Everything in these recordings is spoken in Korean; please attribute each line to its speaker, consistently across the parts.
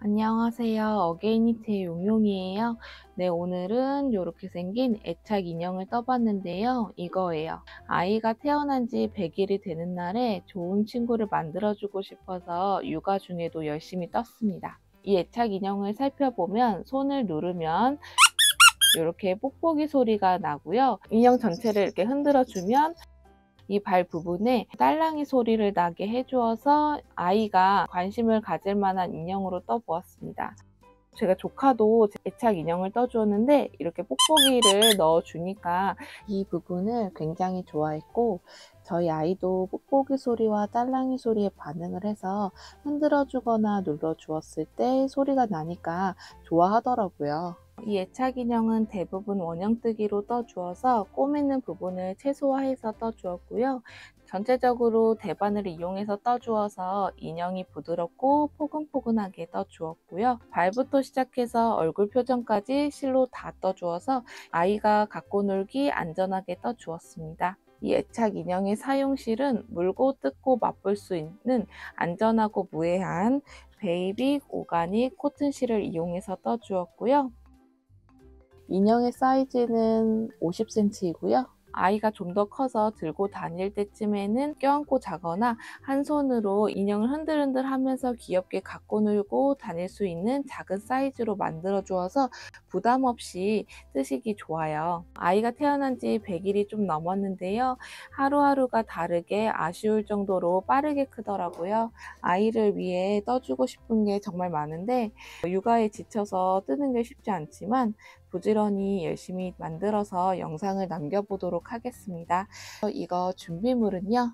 Speaker 1: 안녕하세요. 어게인니트의 용용이에요. 네, 오늘은 이렇게 생긴 애착 인형을 떠봤는데요. 이거예요. 아이가 태어난 지 100일이 되는 날에 좋은 친구를 만들어주고 싶어서 육아 중에도 열심히 떴습니다. 이 애착 인형을 살펴보면 손을 누르면 이렇게 뽁뽁이 소리가 나고요. 인형 전체를 이렇게 흔들어주면 이 발 부분에 딸랑이 소리를 나게 해주어서 아이가 관심을 가질 만한 인형으로 떠보았습니다. 제가 조카도 애착 인형을 떠주었는데 이렇게 뽁뽁이를 넣어주니까 이 부분을 굉장히 좋아했고, 저희 아이도 뽁뽁이 소리와 딸랑이 소리에 반응을 해서 흔들어 주거나 눌러 주었을 때 소리가 나니까 좋아하더라고요. 이 애착 인형은 대부분 원형뜨기로 떠주어서 꼬매는 부분을 최소화해서 떠주었고요. 전체적으로 대바늘을 이용해서 떠주어서 인형이 부드럽고 포근포근하게 떠주었고요. 발부터 시작해서 얼굴 표정까지 실로 다 떠주어서 아이가 갖고 놀기 안전하게 떠주었습니다. 이 애착 인형의 사용실은 물고 뜯고 맛볼 수 있는 안전하고 무해한 베이빅 오가닉 코튼실을 이용해서 떠주었고요. 인형의 사이즈는 50cm이고요. 아이가 좀 더 커서 들고 다닐 때쯤에는 껴안고 자거나 한 손으로 인형을 흔들흔들 하면서 귀엽게 갖고 놀고 다닐 수 있는 작은 사이즈로 만들어 주어서 부담 없이 쓰시기 좋아요. 아이가 태어난 지 100일이 좀 넘었는데요. 하루하루가 다르게 아쉬울 정도로 빠르게 크더라고요. 아이를 위해 떠주고 싶은 게 정말 많은데 육아에 지쳐서 뜨는 게 쉽지 않지만 부지런히 열심히 만들어서 영상을 남겨보도록 하겠습니다. 이거 준비물은요,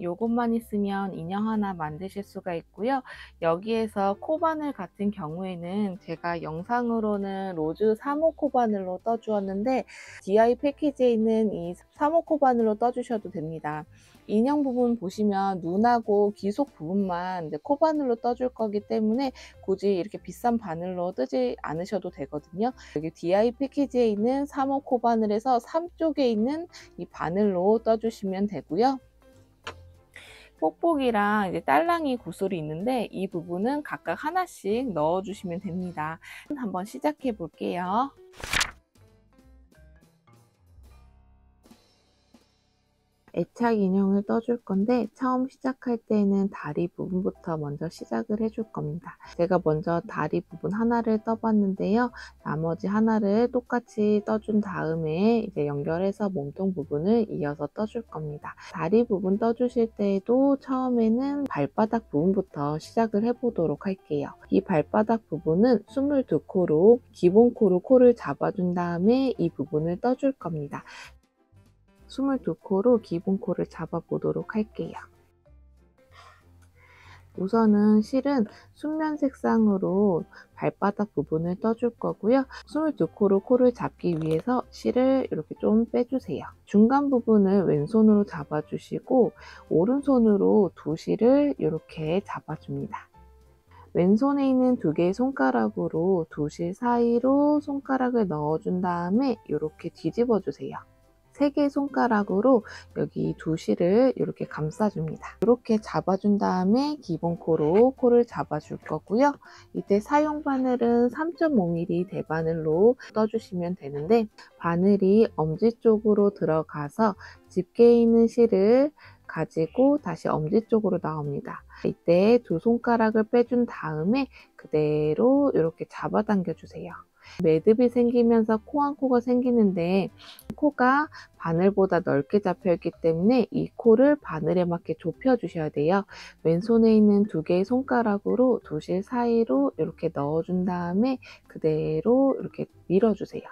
Speaker 1: 요것만 있으면 인형 하나 만드실 수가 있고요. 여기에서 코바늘 같은 경우에는 제가 영상으로는 로즈 3호 코바늘로 떠주었는데 DI 패키지에 있는 이 3호 코바늘로 떠주셔도 됩니다. 인형 부분 보시면 눈하고 귀속 부분만 이제 코바늘로 떠줄 거기 때문에 굳이 이렇게 비싼 바늘로 뜨지 않으셔도 되거든요. 여기 DI 패키지에 있는 3호 코바늘에서 3쪽에 있는 이 바늘로 떠주시면 되고요. 뽁뽁이랑 이제 딸랑이 구슬이 있는데 이 부분은 각각 하나씩 넣어주시면 됩니다. 한번 시작해 볼게요. 애착 인형을 떠줄 건데 처음 시작할 때는 다리 부분부터 먼저 시작을 해줄 겁니다. 제가 먼저 다리 부분 하나를 떠봤는데요. 나머지 하나를 똑같이 떠준 다음에 이제 연결해서 몸통 부분을 이어서 떠줄 겁니다. 다리 부분 떠주실 때에도 처음에는 발바닥 부분부터 시작을 해보도록 할게요. 이 발바닥 부분은 22코로 기본 코로 코를 잡아준 다음에 이 부분을 떠줄 겁니다. 22코로 기본 코를 잡아보도록 할게요. 우선은 실은 순면 색상으로 발바닥 부분을 떠줄 거고요. 22코로 코를 잡기 위해서 실을 이렇게 좀 빼주세요. 중간 부분을 왼손으로 잡아주시고 오른손으로 두 실을 이렇게 잡아줍니다. 왼손에 있는 두 개의 손가락으로 두 실 사이로 손가락을 넣어준 다음에 이렇게 뒤집어 주세요. 3개의 손가락으로 여기 두 실을 이렇게 감싸줍니다. 이렇게 잡아준 다음에 기본 코로 코를 잡아줄 거고요. 이때 사용 바늘은 3.5mm 대바늘로 떠주시면 되는데 바늘이 엄지 쪽으로 들어가서 집게에 있는 실을 가지고 다시 엄지 쪽으로 나옵니다. 이때 두 손가락을 빼준 다음에 그대로 이렇게 잡아당겨 주세요. 매듭이 생기면서 코 한 코가 생기는데 코가 바늘보다 넓게 잡혀 있기 때문에 이 코를 바늘에 맞게 좁혀 주셔야 돼요. 왼손에 있는 두 개의 손가락으로 두 실 사이로 이렇게 넣어준 다음에 그대로 이렇게 밀어주세요.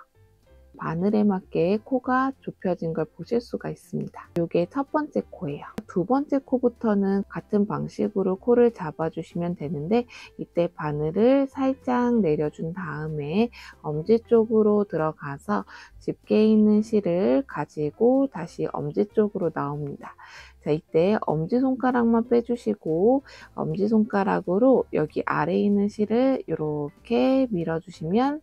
Speaker 1: 바늘에 맞게 코가 좁혀진 걸 보실 수가 있습니다. 이게 첫 번째 코예요. 두 번째 코부터는 같은 방식으로 코를 잡아주시면 되는데 이때 바늘을 살짝 내려준 다음에 엄지 쪽으로 들어가서 집게에 있는 실을 가지고 다시 엄지 쪽으로 나옵니다. 자, 이때 엄지손가락만 빼주시고 엄지손가락으로 여기 아래에 있는 실을 이렇게 밀어주시면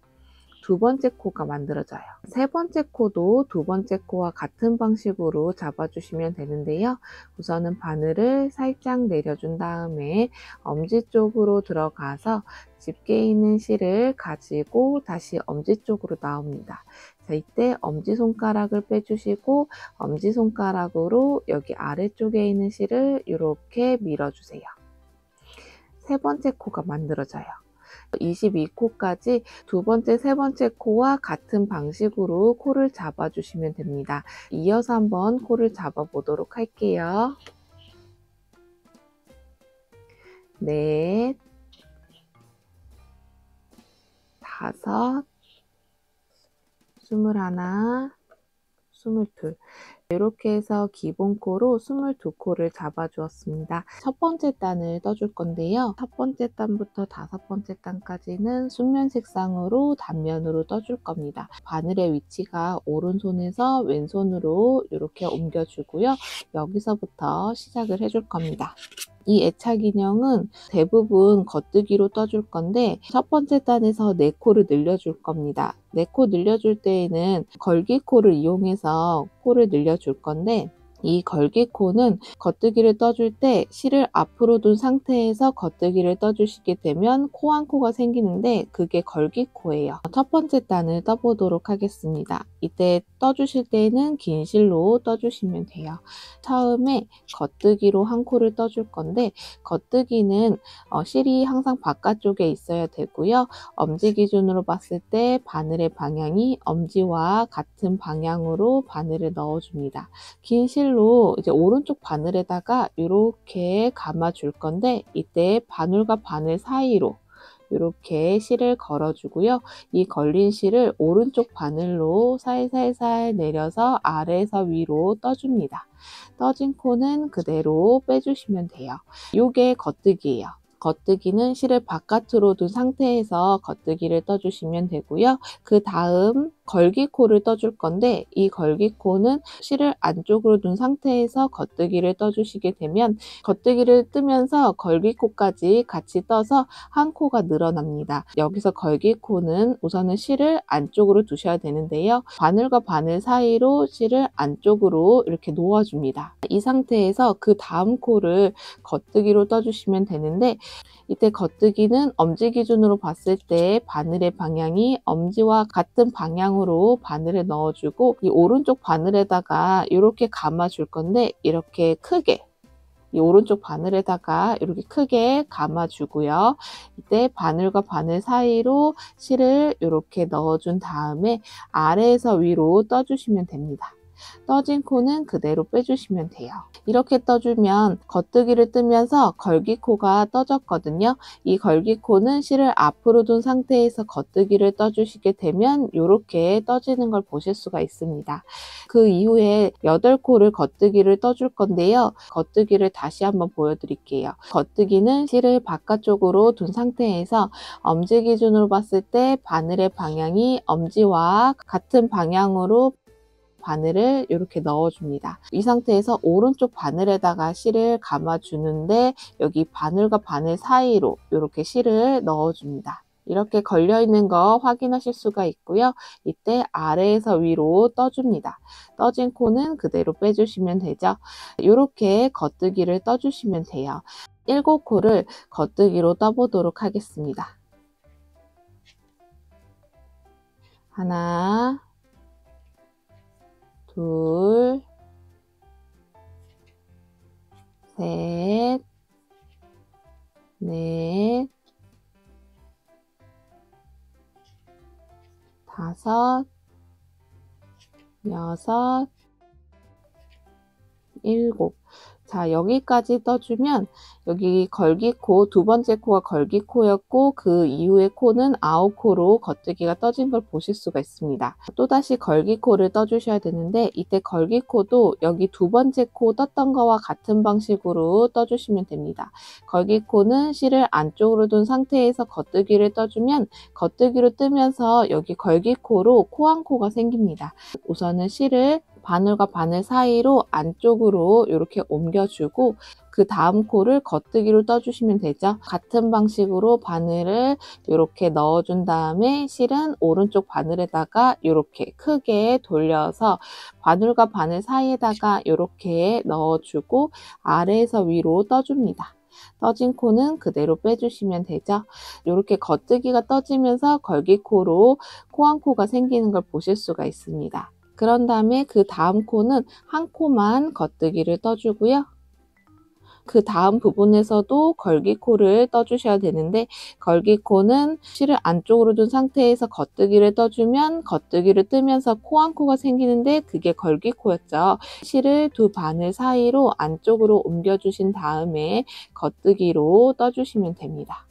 Speaker 1: 두 번째 코가 만들어져요. 세 번째 코도 두 번째 코와 같은 방식으로 잡아주시면 되는데요. 우선은 바늘을 살짝 내려준 다음에 엄지 쪽으로 들어가서 집게 있는 실을 가지고 다시 엄지 쪽으로 나옵니다. 자, 이때 엄지손가락을 빼주시고 엄지손가락으로 여기 아래쪽에 있는 실을 이렇게 밀어주세요. 세 번째 코가 만들어져요. 22코까지 두 번째, 세 번째 코와 같은 방식으로 코를 잡아주시면 됩니다. 이어서 한번 코를 잡아보도록 할게요. 넷, 다섯, 21, 22. 이렇게 해서 기본 코로 22코를 잡아 주었습니다. 첫 번째 단을 떠줄 건데요. 첫 번째 단부터 다섯 번째 단까지는 순면 색상으로 단면으로 떠줄 겁니다. 바늘의 위치가 오른손에서 왼손으로 이렇게 옮겨주고요. 여기서부터 시작을 해줄 겁니다. 이 애착 인형은 대부분 겉뜨기로 떠줄 건데 첫 번째 단에서 4코를 늘려줄 겁니다. 4코 늘려줄 때에는 걸기코를 이용해서 코를 늘려줄 건데 이 걸기코는 겉뜨기를 떠줄 때 실을 앞으로 둔 상태에서 겉뜨기를 떠주시게 되면 코 한 코가 생기는데 그게 걸기코예요. 첫 번째 단을 떠보도록 하겠습니다. 이때 떠주실 때는 긴 실로 떠주시면 돼요. 처음에 겉뜨기로 한 코를 떠줄 건데 겉뜨기는 실이 항상 바깥쪽에 있어야 되고요. 엄지 기준으로 봤을 때 바늘의 방향이 엄지와 같은 방향으로 바늘을 넣어줍니다. 긴 실로 이제 오른쪽 바늘에다가 이렇게 감아 줄 건데 이때 바늘과 바늘 사이로 이렇게 실을 걸어주고요. 이 걸린 실을 오른쪽 바늘로 살살살 내려서 아래에서 위로 떠줍니다. 떠진 코는 그대로 빼주시면 돼요. 이게 겉뜨기예요. 겉뜨기는 실을 바깥으로 둔 상태에서 겉뜨기를 떠주시면 되고요. 그 다음 걸기코를 떠줄 건데 이 걸기코는 실을 안쪽으로 둔 상태에서 겉뜨기를 떠주시게 되면 겉뜨기를 뜨면서 걸기코까지 같이 떠서 한 코가 늘어납니다. 여기서 걸기코는 우선은 실을 안쪽으로 두셔야 되는데요. 바늘과 바늘 사이로 실을 안쪽으로 이렇게 놓아줍니다. 이 상태에서 그 다음 코를 겉뜨기로 떠주시면 되는데 이때 겉뜨기는 엄지 기준으로 봤을 때 바늘의 방향이 엄지와 같은 방향으로 바늘을 넣어주고 이 오른쪽 바늘에다가 이렇게 감아 줄 건데 이렇게 크게 이 오른쪽 바늘에다가 이렇게 크게 감아 주고요. 이때 바늘과 바늘 사이로 실을 이렇게 넣어준 다음에 아래에서 위로 떠주시면 됩니다. 떠진 코는 그대로 빼주시면 돼요. 이렇게 떠주면 겉뜨기를 뜨면서 걸기코가 떠졌거든요. 이 걸기코는 실을 앞으로 둔 상태에서 겉뜨기를 떠주시게 되면 이렇게 떠지는 걸 보실 수가 있습니다. 그 이후에 8코를 겉뜨기를 떠줄 건데요. 겉뜨기를 다시 한번 보여드릴게요. 겉뜨기는 실을 바깥쪽으로 둔 상태에서 엄지 기준으로 봤을 때 바늘의 방향이 엄지와 같은 방향으로 바늘을 이렇게 넣어줍니다. 이 상태에서 오른쪽 바늘에다가 실을 감아주는데 여기 바늘과 바늘 사이로 이렇게 실을 넣어줍니다. 이렇게 걸려있는 거 확인하실 수가 있고요. 이때 아래에서 위로 떠줍니다. 떠진 코는 그대로 빼주시면 되죠. 이렇게 겉뜨기를 떠주시면 돼요. 7코를 겉뜨기로 떠보도록 하겠습니다. 하나, 둘, 셋, 넷, 다섯, 여섯, 일곱. 자, 여기까지 떠주면 여기 걸기코, 두 번째 코가 걸기코였고 그 이후의 코는 9코로 겉뜨기가 떠진 걸 보실 수가 있습니다. 또다시 걸기코를 떠주셔야 되는데 이때 걸기코도 여기 두 번째 코 떴던 거와 같은 방식으로 떠주시면 됩니다. 걸기코는 실을 안쪽으로 둔 상태에서 겉뜨기를 떠주면 겉뜨기로 뜨면서 여기 걸기코로 코 한 코가 생깁니다. 우선은 실을 바늘과 바늘 사이로 안쪽으로 이렇게 옮겨주고 그 다음 코를 겉뜨기로 떠주시면 되죠. 같은 방식으로 바늘을 이렇게 넣어준 다음에 실은 오른쪽 바늘에다가 이렇게 크게 돌려서 바늘과 바늘 사이에다가 이렇게 넣어주고 아래에서 위로 떠줍니다. 떠진 코는 그대로 빼주시면 되죠. 이렇게 겉뜨기가 떠지면서 걸기코로 코 한 코가 생기는 걸 보실 수가 있습니다. 그런 다음에 그 다음 코는 한 코만 겉뜨기를 떠주고요. 그 다음 부분에서도 걸기코를 떠주셔야 되는데 걸기코는 실을 안쪽으로 둔 상태에서 겉뜨기를 떠주면 겉뜨기를 뜨면서 코 한 코가 생기는데 그게 걸기코였죠. 실을 두 바늘 사이로 안쪽으로 옮겨주신 다음에 겉뜨기로 떠주시면 됩니다.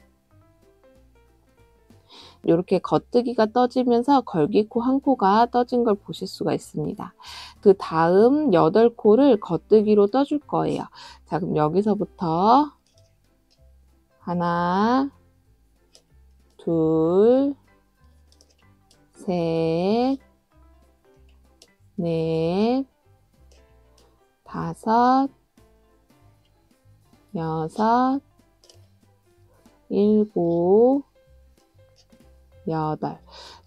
Speaker 1: 이렇게 겉뜨기가 떠지면서 걸기코 한 코가 떠진 걸 보실 수가 있습니다. 그 다음 8코를 겉뜨기로 떠줄 거예요. 자, 그럼 여기서부터 하나, 둘, 셋, 넷, 다섯, 여섯, 일곱, 여덟.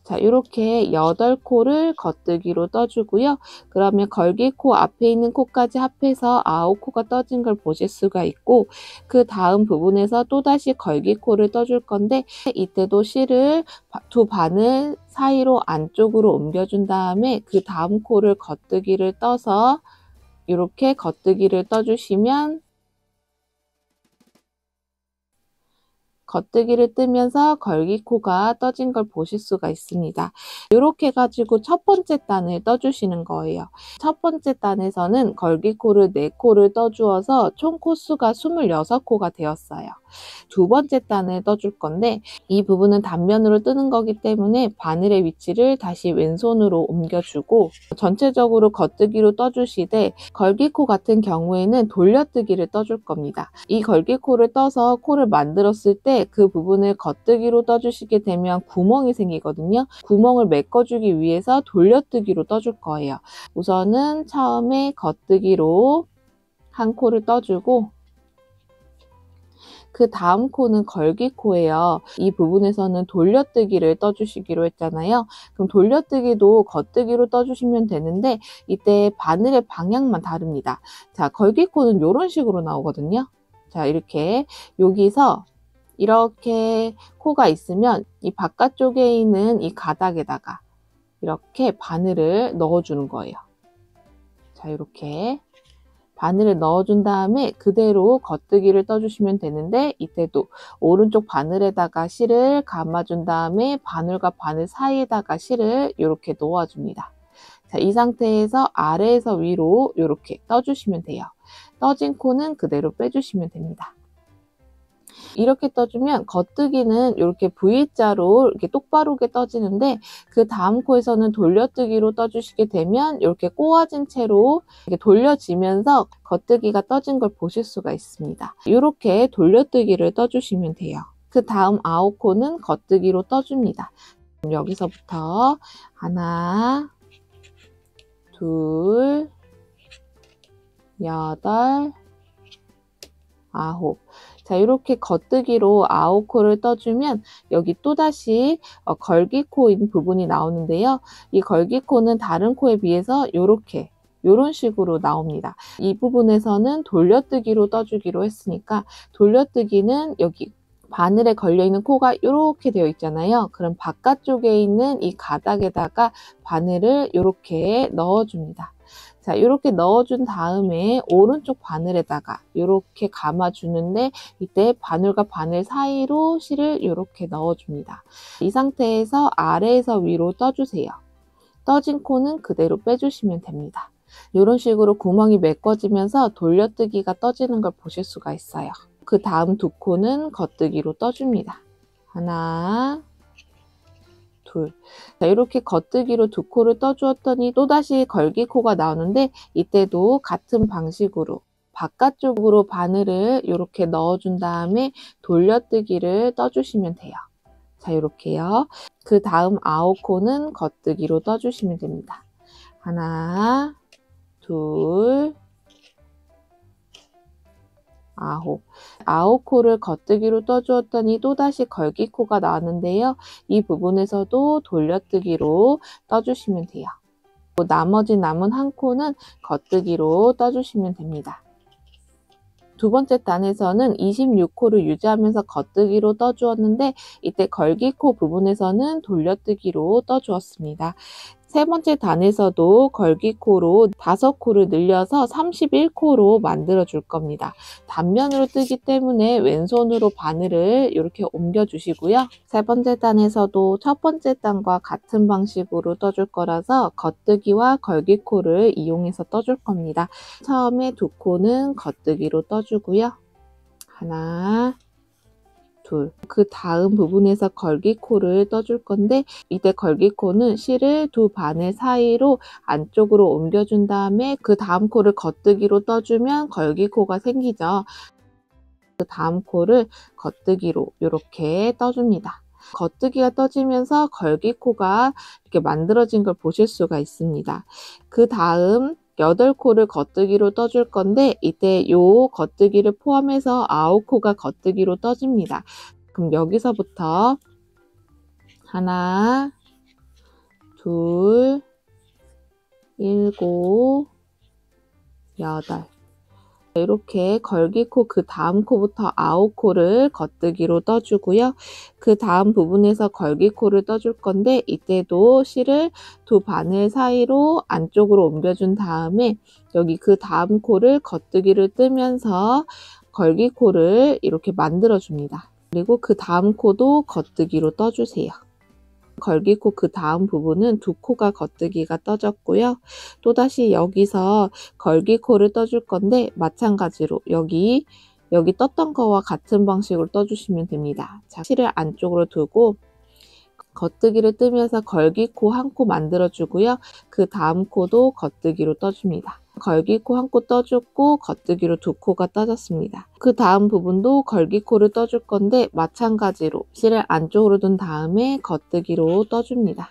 Speaker 1: 자, 이렇게 8코를 겉뜨기로 떠주고요. 그러면 걸기코 앞에 있는 코까지 합해서 9코가 떠진 걸 보실 수가 있고 그 다음 부분에서 또다시 걸기코를 떠줄 건데 이때도 실을 두 바늘 사이로 안쪽으로 옮겨준 다음에 그 다음 코를 겉뜨기를 떠서 이렇게 겉뜨기를 떠주시면 겉뜨기를 뜨면서 걸기코가 떠진 걸 보실 수가 있습니다. 이렇게 해가지고 첫 번째 단을 떠주시는 거예요. 첫 번째 단에서는 걸기코를 4코를 떠주어서 총 코수가 26코가 되었어요. 두 번째 단을 떠줄 건데 이 부분은 단면으로 뜨는 거기 때문에 바늘의 위치를 다시 왼손으로 옮겨주고 전체적으로 겉뜨기로 떠주시되 걸기코 같은 경우에는 돌려뜨기를 떠줄 겁니다. 이 걸기코를 떠서 코를 만들었을 때 그 부분을 겉뜨기로 떠주시게 되면 구멍이 생기거든요. 구멍을 메꿔주기 위해서 돌려뜨기로 떠줄 거예요. 우선은 처음에 겉뜨기로 한 코를 떠주고 그 다음 코는 걸기코예요. 이 부분에서는 돌려뜨기를 떠주시기로 했잖아요. 그럼 돌려뜨기도 겉뜨기로 떠주시면 되는데 이때 바늘의 방향만 다릅니다. 자, 걸기코는 이런 식으로 나오거든요. 자, 이렇게 여기서 이렇게 코가 있으면 이 바깥쪽에 있는 이 가닥에다가 이렇게 바늘을 넣어주는 거예요. 자, 이렇게 바늘을 넣어준 다음에 그대로 겉뜨기를 떠주시면 되는데 이때도 오른쪽 바늘에다가 실을 감아준 다음에 바늘과 바늘 사이에다가 실을 이렇게 놓아줍니다. 자, 이 상태에서 아래에서 위로 이렇게 떠주시면 돼요. 떠진 코는 그대로 빼주시면 됩니다. 이렇게 떠주면 겉뜨기는 이렇게 V자로 이렇게 똑바르게 떠지는데 그 다음 코에서는 돌려뜨기로 떠주시게 되면 이렇게 꼬아진 채로 이렇게 돌려지면서 겉뜨기가 떠진 걸 보실 수가 있습니다. 이렇게 돌려뜨기를 떠주시면 돼요. 그 다음 9코는 겉뜨기로 떠줍니다. 여기서부터 하나, 둘, 여덟, 9. 자, 이렇게 겉뜨기로 9코를 떠주면 여기 또다시 걸기코인 부분이 나오는데요. 이 걸기코는 다른 코에 비해서 이런 식으로 나옵니다. 이 부분에서는 돌려뜨기로 떠주기로 했으니까 돌려뜨기는 여기 바늘에 걸려있는 코가 이렇게 되어 있잖아요. 그럼 바깥쪽에 있는 이 가닥에다가 바늘을 이렇게 넣어줍니다. 자, 이렇게 넣어준 다음에 오른쪽 바늘에다가 이렇게 감아주는데 이때 바늘과 바늘 사이로 실을 이렇게 넣어줍니다. 이 상태에서 아래에서 위로 떠주세요. 떠진 코는 그대로 빼주시면 됩니다. 이런 식으로 구멍이 메꿔지면서 돌려뜨기가 떠지는 걸 보실 수가 있어요. 그 다음 두 코는 겉뜨기로 떠줍니다. 하나, 둘. 자, 이렇게 겉뜨기로 두 코를 떠주었더니 또다시 걸기코가 나오는데 이때도 같은 방식으로 바깥쪽으로 바늘을 이렇게 넣어준 다음에 돌려뜨기를 떠주시면 돼요. 자, 이렇게요. 그 다음 9코는 겉뜨기로 떠주시면 됩니다. 하나, 둘, 아홉 코를 겉뜨기로 떠주었더니 또다시 걸기코가 나왔는데요. 이 부분에서도 돌려뜨기로 떠주시면 돼요. 나머지 남은 한 코는 겉뜨기로 떠주시면 됩니다. 두 번째 단에서는 26코를 유지하면서 겉뜨기로 떠주었는데 이때 걸기코 부분에서는 돌려뜨기로 떠주었습니다. 세 번째 단에서도 걸기코로 5코를 늘려서 31코로 만들어 줄 겁니다. 단면으로 뜨기 때문에 왼손으로 바늘을 이렇게 옮겨 주시고요. 세 번째 단에서도 첫 번째 단과 같은 방식으로 떠줄 거라서 겉뜨기와 걸기코를 이용해서 떠줄 겁니다. 처음에 두 코는 겉뜨기로 떠주고요. 하나, 둘. 그 다음 부분에서 걸기코를 떠줄 건데 이때 걸기코는 실을 두 바늘 사이로 안쪽으로 옮겨준 다음에 그 다음 코를 겉뜨기로 떠주면 걸기코가 생기죠. 그 다음 코를 겉뜨기로 이렇게 떠줍니다. 겉뜨기가 떠지면서 걸기코가 이렇게 만들어진 걸 보실 수가 있습니다. 그 다음 8코를 겉뜨기로 떠줄 건데 이때 요 겉뜨기를 포함해서 9코가 겉뜨기로 떠집니다. 그럼 여기서부터 하나, 둘, 7, 8 이렇게 걸기코 그 다음 코부터 9코를 겉뜨기로 떠주고요. 그 다음 부분에서 걸기코를 떠줄 건데 이때도 실을 두 바늘 사이로 안쪽으로 옮겨준 다음에 여기 그 다음 코를 겉뜨기를 뜨면서 걸기코를 이렇게 만들어 줍니다. 그리고 그 다음 코도 겉뜨기로 떠주세요. 걸기코 그 다음 부분은 두 코가 겉뜨기가 떠졌고요. 또다시 여기서 걸기코를 떠줄 건데 마찬가지로 여기 떴던 거와 같은 방식으로 떠주시면 됩니다. 자, 실을 안쪽으로 두고 겉뜨기를 뜨면서 걸기코 한 코 만들어 주고요. 그 다음 코도 겉뜨기로 떠줍니다. 걸기코 한 코 떠줬고 겉뜨기로 두 코가 떠졌습니다. 그 다음 부분도 걸기코를 떠줄 건데 마찬가지로 실을 안쪽으로 둔 다음에 겉뜨기로 떠줍니다.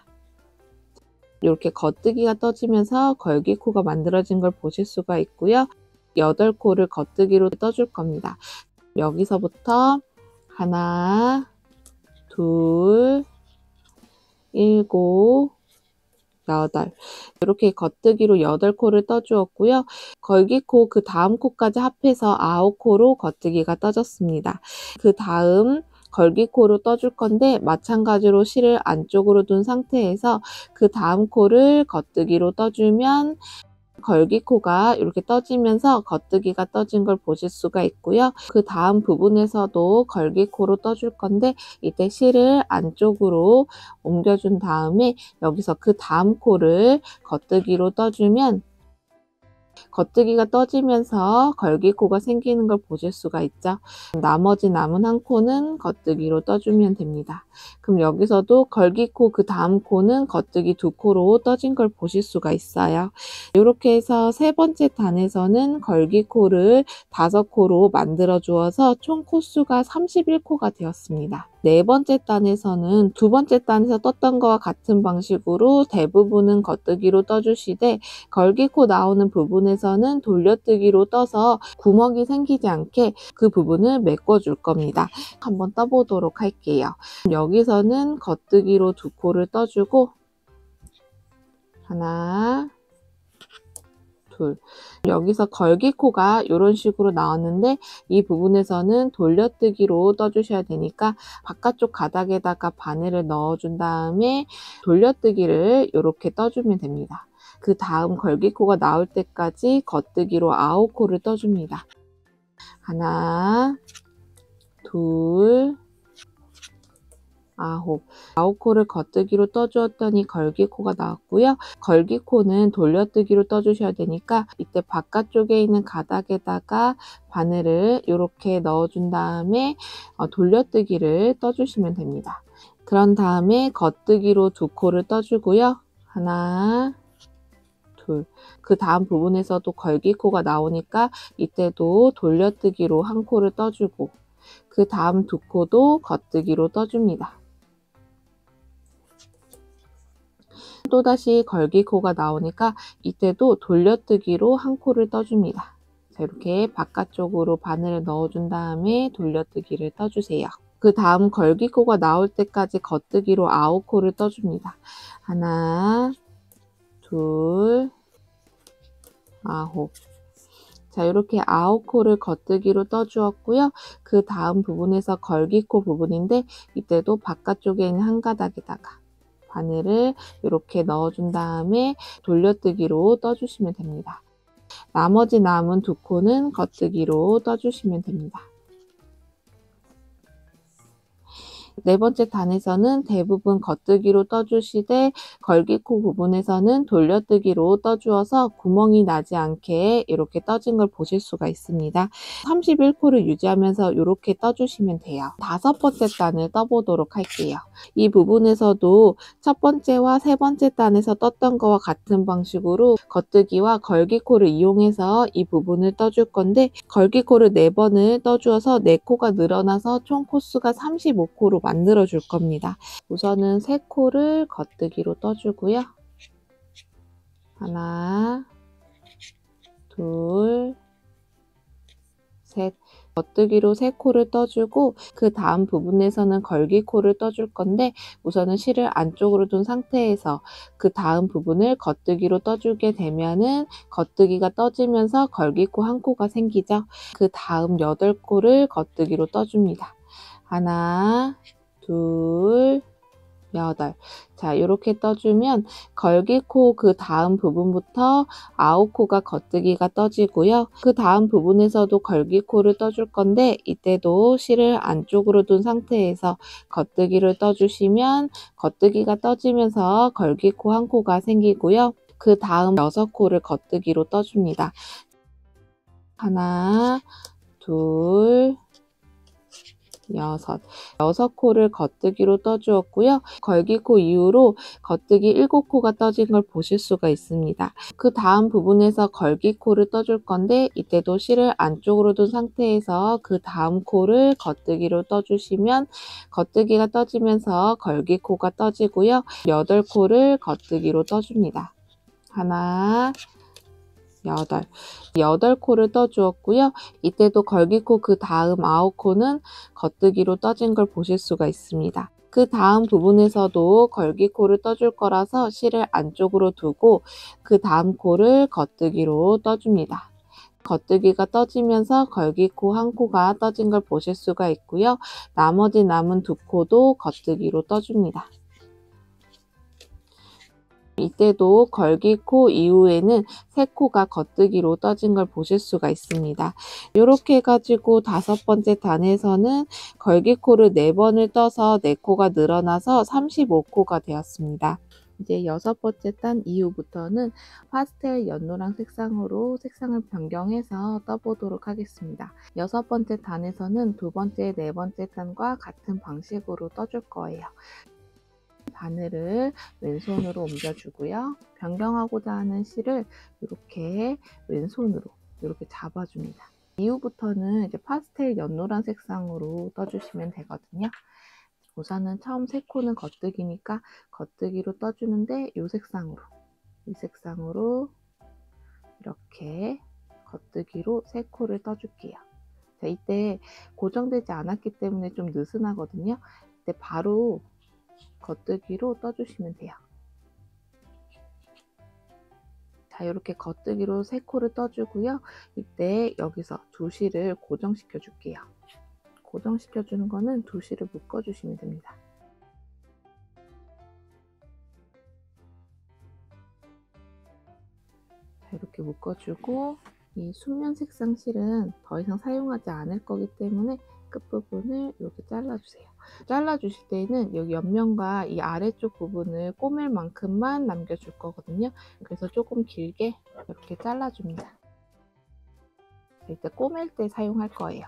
Speaker 1: 이렇게 겉뜨기가 떠지면서 걸기코가 만들어진 걸 보실 수가 있고요. 8코를 겉뜨기로 떠줄 겁니다. 여기서부터 하나, 둘, 7, 8 이렇게 겉뜨기로 8코를 떠주었고요. 걸기코 그 다음 코까지 합해서 9코로 겉뜨기가 떠졌습니다. 그 다음 걸기코로 떠줄 건데 마찬가지로 실을 안쪽으로 둔 상태에서 그 다음 코를 겉뜨기로 떠주면 걸기코가 이렇게 떠지면서 겉뜨기가 떠진 걸 보실 수가 있고요. 그 다음 부분에서도 걸기코로 떠줄 건데 이때 실을 안쪽으로 옮겨준 다음에 여기서 그 다음 코를 겉뜨기로 떠주면 겉뜨기가 떠지면서 걸기코가 생기는 걸 보실 수가 있죠. 나머지 남은 한 코는 겉뜨기로 떠주면 됩니다. 그럼 여기서도 걸기코 그 다음 코는 겉뜨기 두 코로 떠진 걸 보실 수가 있어요. 이렇게 해서 세 번째 단에서는 걸기코를 5코로 만들어 주어서 총 코수가 31코가 되었습니다. 네 번째 단에서는 두 번째 단에서 떴던 거와 같은 방식으로 대부분은 겉뜨기로 떠주시되 걸기코 나오는 부분에서는 돌려뜨기로 떠서 구멍이 생기지 않게 그 부분을 메꿔줄 겁니다. 한번 떠보도록 할게요. 여기서는 겉뜨기로 두 코를 떠주고 하나, 둘. 여기서 걸기코가 이런 식으로 나왔는데 이 부분에서는 돌려뜨기로 떠주셔야 되니까 바깥쪽 가닥에다가 바늘을 넣어준 다음에 돌려뜨기를 이렇게 떠주면 됩니다. 그 다음 걸기코가 나올 때까지 겉뜨기로 9코를 떠줍니다. 하나, 둘, 9코를 겉뜨기로 떠주었더니 걸기코가 나왔고요. 걸기코는 돌려뜨기로 떠주셔야 되니까 이때 바깥쪽에 있는 가닥에다가 바늘을 이렇게 넣어준 다음에 돌려뜨기를 떠주시면 됩니다. 그런 다음에 겉뜨기로 두 코를 떠주고요. 하나, 둘. 그 다음 부분에서도 걸기코가 나오니까 이때도 돌려뜨기로 한 코를 떠주고 그 다음 두 코도 겉뜨기로 떠줍니다. 또다시 걸기코가 나오니까 이때도 돌려뜨기로 한 코를 떠줍니다. 자, 이렇게 바깥쪽으로 바늘을 넣어준 다음에 돌려뜨기를 떠주세요. 그 다음 걸기코가 나올 때까지 겉뜨기로 9코를 떠줍니다. 하나, 둘, 9. 자, 이렇게 9코를 겉뜨기로 떠주었고요. 그 다음 부분에서 걸기코 부분인데 이때도 바깥쪽에 있는 한 가닥에다가 바늘을 이렇게 넣어준 다음에 돌려뜨기로 떠주시면 됩니다. 나머지 남은 2코는 겉뜨기로 떠주시면 됩니다. 네 번째 단에서는 대부분 겉뜨기로 떠주시되 걸기코 부분에서는 돌려뜨기로 떠주어서 구멍이 나지 않게 이렇게 떠진 걸 보실 수가 있습니다. 31코를 유지하면서 이렇게 떠주시면 돼요. 5번째 단을 떠보도록 할게요. 이 부분에서도 첫 번째와 세 번째 단에서 떴던 거와 같은 방식으로 겉뜨기와 걸기코를 이용해서 이 부분을 떠줄 건데 걸기코를 4번을 떠주어서 4코가 늘어나서 총 코수가 35코로 만들어 줄 겁니다. 우선은 3코를 겉뜨기로 떠주고요. 하나, 둘, 셋. 겉뜨기로 3코를 떠주고 그 다음 부분에서는 걸기코를 떠줄 건데 우선은 실을 안쪽으로 둔 상태에서 그 다음 부분을 겉뜨기로 떠주게 되면은 겉뜨기가 떠지면서 걸기코 1코가 생기죠. 그 다음 8코를 겉뜨기로 떠줍니다. 하나, 둘, 8. 자, 이렇게 떠주면 걸기코 그 다음 부분부터 9코가 겉뜨기가 떠지고요. 그 다음 부분에서도 걸기코를 떠줄 건데 이때도 실을 안쪽으로 둔 상태에서 겉뜨기를 떠주시면 겉뜨기가 떠지면서 걸기코 1코가 생기고요. 그 다음 6코를 겉뜨기로 떠줍니다. 하나, 둘, 6코를 겉뜨기로 떠주었고요. 걸기코 이후로 겉뜨기 7코가 떠진 걸 보실 수가 있습니다. 그 다음 부분에서 걸기코를 떠줄 건데 이때도 실을 안쪽으로 둔 상태에서 그 다음 코를 겉뜨기로 떠주시면 겉뜨기가 떠지면서 걸기코가 떠지고요. 8코를 겉뜨기로 떠줍니다. 하나, 8코를 떠주었고요. 이때도 걸기코 그 다음 9코는 겉뜨기로 떠진 걸 보실 수가 있습니다. 그 다음 부분에서도 걸기코를 떠줄 거라서 실을 안쪽으로 두고 그 다음 코를 겉뜨기로 떠줍니다. 겉뜨기가 떠지면서 걸기코 1코가 떠진 걸 보실 수가 있고요. 나머지 남은 2코도 겉뜨기로 떠줍니다. 이때도 걸기코 이후에는 3코가 겉뜨기로 떠진 걸 보실 수가 있습니다. 이렇게 해가지고 5번째 단에서는 걸기코를 4번을 떠서 4코가 늘어나서 35코가 되었습니다. 이제 6번째 단 이후부터는 파스텔 연노랑 색상으로 색상을 변경해서 떠보도록 하겠습니다. 6번째 단에서는 2번째, 4번째 단과 같은 방식으로 떠줄 거예요. 바늘을 왼손으로 옮겨주고요. 변경하고자 하는 실을 이렇게 왼손으로 이렇게 잡아줍니다. 이후부터는 이제 파스텔 연노란 색상으로 떠주시면 되거든요. 우선은 처음 3코는 겉뜨기니까 겉뜨기로 떠주는데 이 색상으로 이렇게 겉뜨기로 3코를 떠줄게요. 자, 이때 고정되지 않았기 때문에 좀 느슨하거든요. 이때 바로 겉뜨기로 떠주시면 돼요. 자, 이렇게 겉뜨기로 3코를 떠주고요. 이때 여기서 2실을 고정시켜 줄게요. 고정시켜 주는 거는 2실을 묶어 주시면 됩니다. 자, 이렇게 묶어주고 이 순면 색상 실은 더 이상 사용하지 않을 거기 때문에 끝부분을 이렇게 잘라주세요. 잘라주실 때는 여기 옆면과 이 아래쪽 부분을 꼬맬 만큼만 남겨줄 거거든요. 그래서 조금 길게 이렇게 잘라줍니다. 이때 꼬맬 때 사용할 거예요.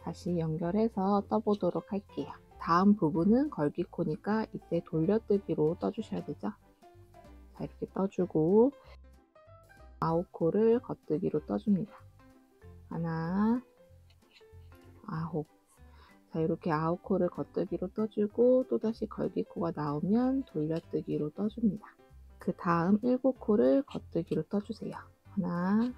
Speaker 1: 다시 연결해서 떠보도록 할게요. 다음 부분은 걸기코니까 이때 돌려뜨기로 떠주셔야 되죠. 자, 이렇게 떠주고 9코를 겉뜨기로 떠줍니다. 하나, 9. 자, 이렇게 9코를 겉뜨기로 떠주고 또다시 걸기코가 나오면 돌려뜨기로 떠줍니다. 그 다음 7코를 겉뜨기로 떠주세요. 하나,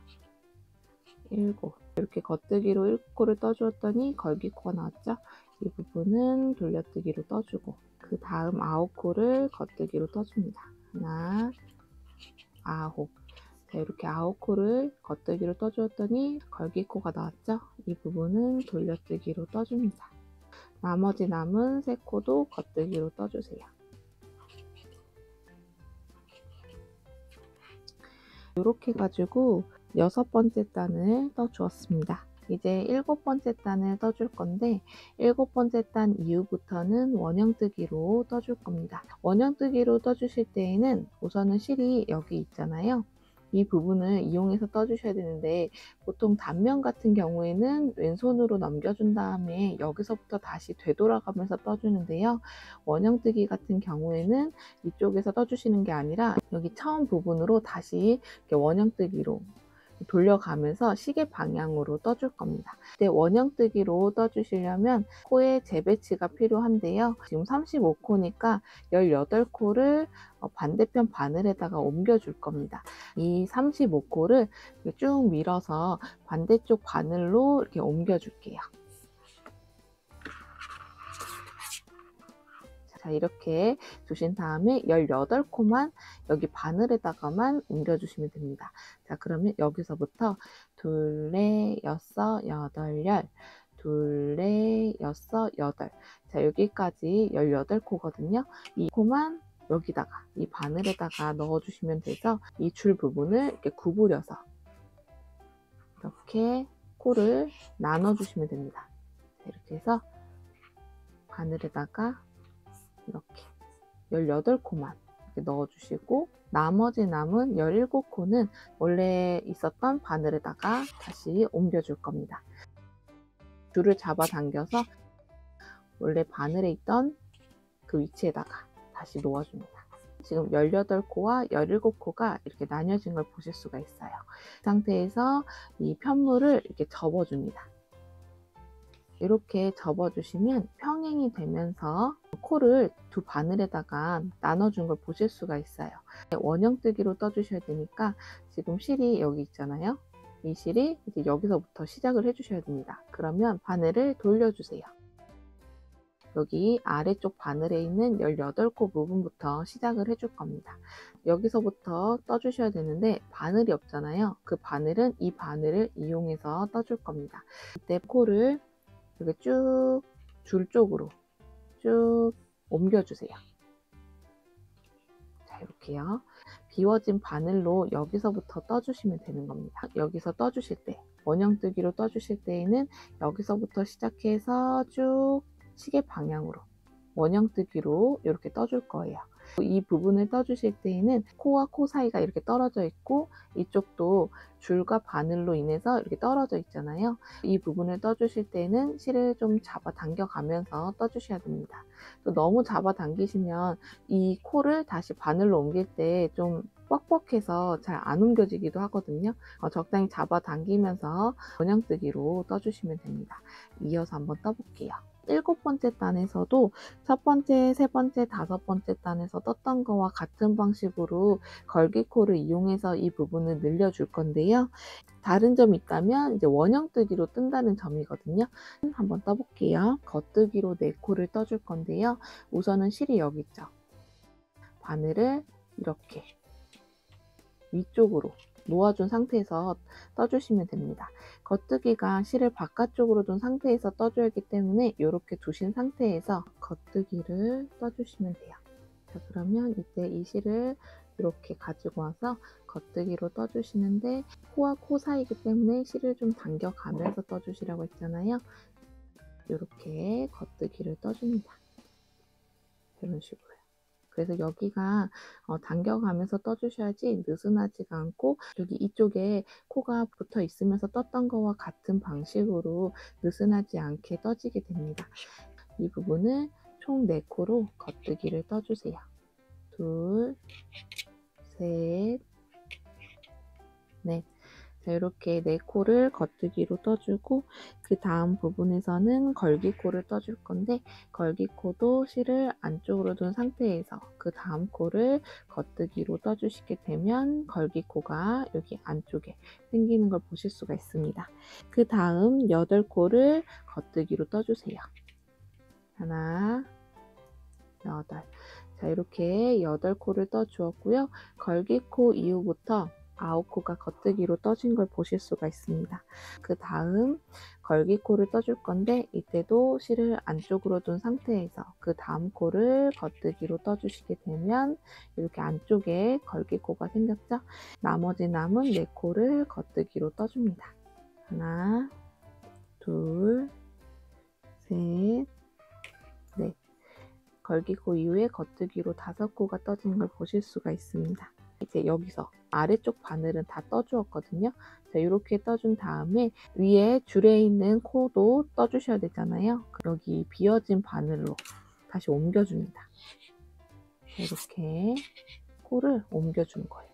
Speaker 1: 7. 이렇게 겉뜨기로 7코를 떠주었더니 걸기코가 나왔죠? 이 부분은 돌려뜨기로 떠주고, 그 다음 9코를 겉뜨기로 떠줍니다. 하나, 9. 자, 이렇게 9코를 겉뜨기로 떠주었더니 걸기코가 나왔죠? 이 부분은 돌려뜨기로 떠줍니다. 나머지 남은 3코도 겉뜨기로 떠주세요. 이렇게 가지고 6번째 단을 떠주었습니다. 이제 7번째 단을 떠줄 건데 7번째 단 이후부터는 원형뜨기로 떠줄 겁니다. 원형뜨기로 떠주실 때에는 우선은 실이 여기 있잖아요. 이 부분을 이용해서 떠주셔야 되는데 보통 단면 같은 경우에는 왼손으로 넘겨준 다음에 여기서부터 다시 되돌아가면서 떠주는데요. 원형뜨기 같은 경우에는 이쪽에서 떠주시는 게 아니라 여기 처음 부분으로 다시 이렇게 원형뜨기로 돌려가면서 시계 방향으로 떠줄 겁니다. 근데 원형뜨기로 떠주시려면 코의 재배치가 필요한데요. 지금 35코니까 18코를 반대편 바늘에다가 옮겨줄 겁니다. 이 35코를 쭉 밀어서 반대쪽 바늘로 이렇게 옮겨줄게요. 자, 이렇게 두신 다음에 18코만 여기 바늘에다가만 옮겨주시면 됩니다. 자, 그러면 여기서부터 둘, 넷, 여섯, 여덟, 열, 둘, 넷, 여섯, 여덟. 자, 여기까지 18코거든요. 이 코만 여기다가 이 바늘에다가 넣어주시면 돼서 이 줄 부분을 이렇게 구부려서 이렇게 코를 나눠주시면 됩니다. 자, 이렇게 해서 바늘에다가 이렇게 18코만 이렇게 넣어주시고 나머지 남은 17코는 원래 있었던 바늘에다가 다시 옮겨줄 겁니다. 줄을 잡아당겨서 원래 바늘에 있던 그 위치에다가 다시 놓아줍니다. 지금 18코와 17코가 이렇게 나뉘어진 걸 보실 수가 있어요. 이 상태에서 이 편물을 이렇게 접어줍니다. 이렇게 접어주시면 평행이 되면서 코를 두 바늘에다가 나눠준 걸 보실 수가 있어요. 원형뜨기로 떠주셔야 되니까 지금 실이 여기 있잖아요. 이 실이 이제 여기서부터 시작을 해주셔야 됩니다. 그러면 바늘을 돌려주세요. 여기 아래쪽 바늘에 있는 18코 부분부터 시작을 해줄 겁니다. 여기서부터 떠주셔야 되는데 바늘이 없잖아요. 그 바늘은 이 바늘을 이용해서 떠줄 겁니다. 이때 코를 이렇게 쭉 줄 쪽으로 쭉 옮겨주세요. 자, 이렇게요. 비워진 바늘로 여기서부터 떠주시면 되는 겁니다. 여기서 떠주실 때, 원형뜨기로 떠주실 때에는 여기서부터 시작해서 쭉 시계 방향으로 원형뜨기로 이렇게 떠줄 거예요. 이 부분을 떠주실 때에는 코와 코 사이가 이렇게 떨어져 있고 이쪽도 줄과 바늘로 인해서 이렇게 떨어져 있잖아요. 이 부분을 떠주실 때는 실을 좀 잡아 당겨 가면서 떠주셔야 됩니다. 또 너무 잡아 당기시면 이 코를 다시 바늘로 옮길 때 좀 뻑뻑해서 잘 안 옮겨지기도 하거든요. 적당히 잡아 당기면서 원형뜨기로 떠주시면 됩니다. 이어서 한번 떠볼게요. 7번째 단에서도 첫 번째, 세 번째, 5번째 단에서 떴던 거와 같은 방식으로 걸기코를 이용해서 이 부분을 늘려줄 건데요. 다른 점이 있다면 이제 원형뜨기로 뜬다는 점이거든요. 한번 떠볼게요. 겉뜨기로 4코를 떠줄 건데요. 우선은 실이 여기 있죠. 바늘을 이렇게 위쪽으로 놓아준 상태에서 떠주시면 됩니다. 겉뜨기가 실을 바깥쪽으로 둔 상태에서 떠줘야 하기 때문에 이렇게 두신 상태에서 겉뜨기를 떠주시면 돼요. 자, 그러면 이때 이 실을 이렇게 가지고 와서 겉뜨기로 떠주시는데 코와 코 사이이기 때문에 실을 좀 당겨가면서 떠주시라고 했잖아요. 이렇게 겉뜨기를 떠줍니다. 이런 식으로요. 그래서 여기가 당겨가면서 떠주셔야지 느슨하지가 않고 여기 이쪽에 코가 붙어 있으면서 떴던 거와 같은 방식으로 느슨하지 않게 떠지게 됩니다. 이 부분을 총 4코로 겉뜨기를 떠주세요. 둘, 셋, 넷. 자, 이렇게 네 코를 겉뜨기로 떠주고 그 다음 부분에서는 걸기코를 떠줄 건데 걸기코도 실을 안쪽으로 둔 상태에서 그 다음 코를 겉뜨기로 떠주시게 되면 걸기코가 여기 안쪽에 생기는 걸 보실 수가 있습니다. 그 다음 8코를 겉뜨기로 떠주세요. 하나, 8. 자, 이렇게 8코를 떠주었고요. 걸기코 이후부터 9코가 겉뜨기로 떠진 걸 보실 수가 있습니다. 그 다음 걸기코를 떠줄 건데 이때도 실을 안쪽으로 둔 상태에서 그 다음 코를 겉뜨기로 떠주시게 되면 이렇게 안쪽에 걸기코가 생겼죠? 나머지 남은 4코를 겉뜨기로 떠줍니다. 하나, 둘, 셋, 넷. 걸기코 이후에 겉뜨기로 5코가 떠지는 걸 보실 수가 있습니다. 이제 여기서 아래쪽 바늘은 다 떠주었거든요. 자, 이렇게 떠준 다음에 위에 줄에 있는 코도 떠주셔야 되잖아요. 여기 비어진 바늘로 다시 옮겨줍니다. 자, 이렇게 코를 옮겨주는 거예요.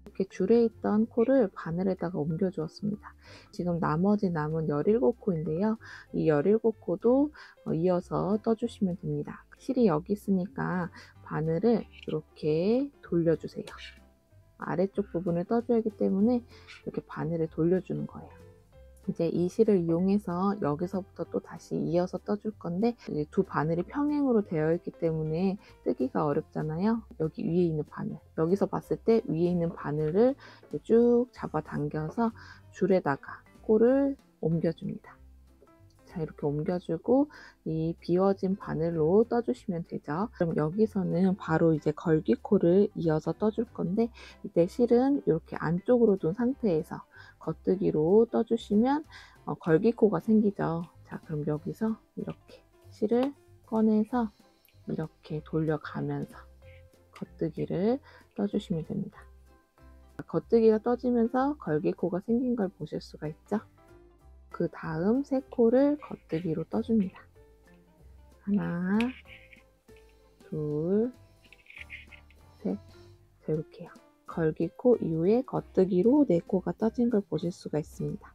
Speaker 1: 이렇게 줄에 있던 코를 바늘에다가 옮겨 주었습니다. 지금 나머지 남은 17코인데요. 이 17코도 이어서 떠주시면 됩니다. 실이 여기 있으니까 바늘을 이렇게 돌려주세요. 아래쪽 부분을 떠줘야 하기 때문에 이렇게 바늘을 돌려주는 거예요. 이제 이 실을 이용해서 여기서부터 또 다시 이어서 떠줄 건데 이제 두 바늘이 평행으로 되어 있기 때문에 뜨기가 어렵잖아요. 여기 위에 있는 바늘, 여기서 봤을 때 위에 있는 바늘을 쭉 잡아 당겨서 줄에다가 코를 옮겨줍니다. 자, 이렇게 옮겨주고 이 비워진 바늘로 떠주시면 되죠. 그럼 여기서는 바로 이제 걸기코를 이어서 떠줄 건데 이때 실은 이렇게 안쪽으로 둔 상태에서 겉뜨기로 떠주시면 걸기코가 생기죠. 자, 그럼 여기서 이렇게 실을 꺼내서 이렇게 돌려가면서 겉뜨기를 떠주시면 됩니다. 겉뜨기가 떠지면서 걸기코가 생긴 걸 보실 수가 있죠. 그 다음 3코를 겉뜨기로 떠줍니다. 하나, 둘, 셋. 자, 이렇게요. 걸기코 이후에 겉뜨기로 4코가 떠진 걸 보실 수가 있습니다.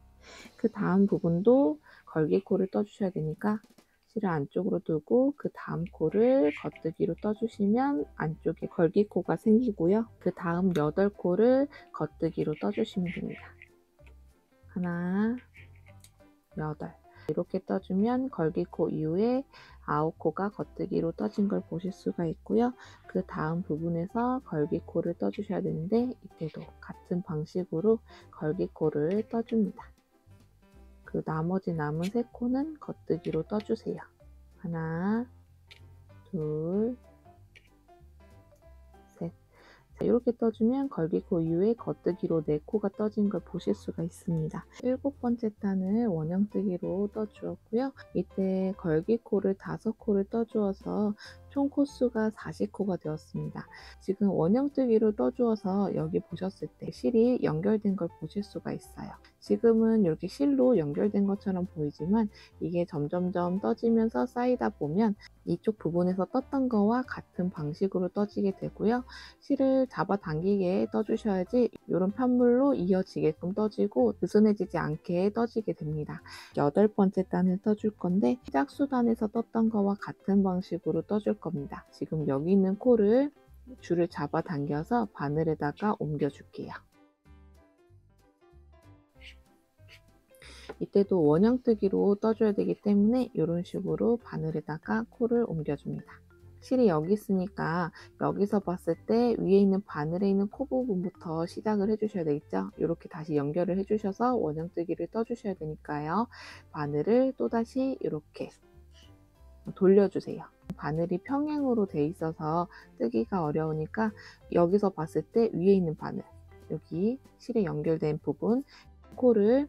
Speaker 1: 그 다음 부분도 걸기코를 떠주셔야 되니까 실을 안쪽으로 두고 그 다음 코를 겉뜨기로 떠주시면 안쪽에 걸기코가 생기고요. 그 다음 8코를 겉뜨기로 떠주시면 됩니다. 하나, 8. 이렇게 떠주면 걸기코 이후에 9코가 겉뜨기로 떠진 걸 보실 수가 있고요. 그 다음 부분에서 걸기코를 떠주셔야 되는데 이때도 같은 방식으로 걸기코를 떠줍니다. 그 나머지 남은 3코는 겉뜨기로 떠주세요. 하나, 둘, 셋. 자, 이렇게 떠주면 걸기코 이후에 겉뜨기로 4코가 떠진 걸 보실 수가 있습니다. 7번째 단을 원형뜨기로 떠주었고요. 이때 걸기코를 5코를 떠주어서 총 코수가 40코가 되었습니다. 지금 원형뜨기로 떠주어서 여기 보셨을 때 실이 연결된 걸 보실 수가 있어요. 지금은 이렇게 실로 연결된 것처럼 보이지만 이게 점점점 떠지면서 쌓이다 보면 이쪽 부분에서 떴던 거와 같은 방식으로 떠지게 되고요. 실을 잡아당기게 떠주셔야지 이런 편물로 이어지게끔 떠지고 느슨해지지 않게 떠지게 됩니다. 8번째 단을 떠줄 건데 짝수단에서 떴던 거와 같은 방식으로 떠줄 겁니다. 지금 여기 있는 코를 줄을 잡아당겨서 바늘에다가 옮겨줄게요. 이때도 원형뜨기로 떠줘야 되기 때문에 이런 식으로 바늘에다가 코를 옮겨줍니다. 실이 여기 있으니까 여기서 봤을 때 위에 있는 바늘에 있는 코 부분부터 시작을 해주셔야 되겠죠. 이렇게 다시 연결을 해주셔서 원형뜨기를 떠주셔야 되니까요. 바늘을 또다시 이렇게 돌려주세요. 바늘이 평행으로 돼 있어서 뜨기가 어려우니까 여기서 봤을 때 위에 있는 바늘, 여기 실에 연결된 부분 코를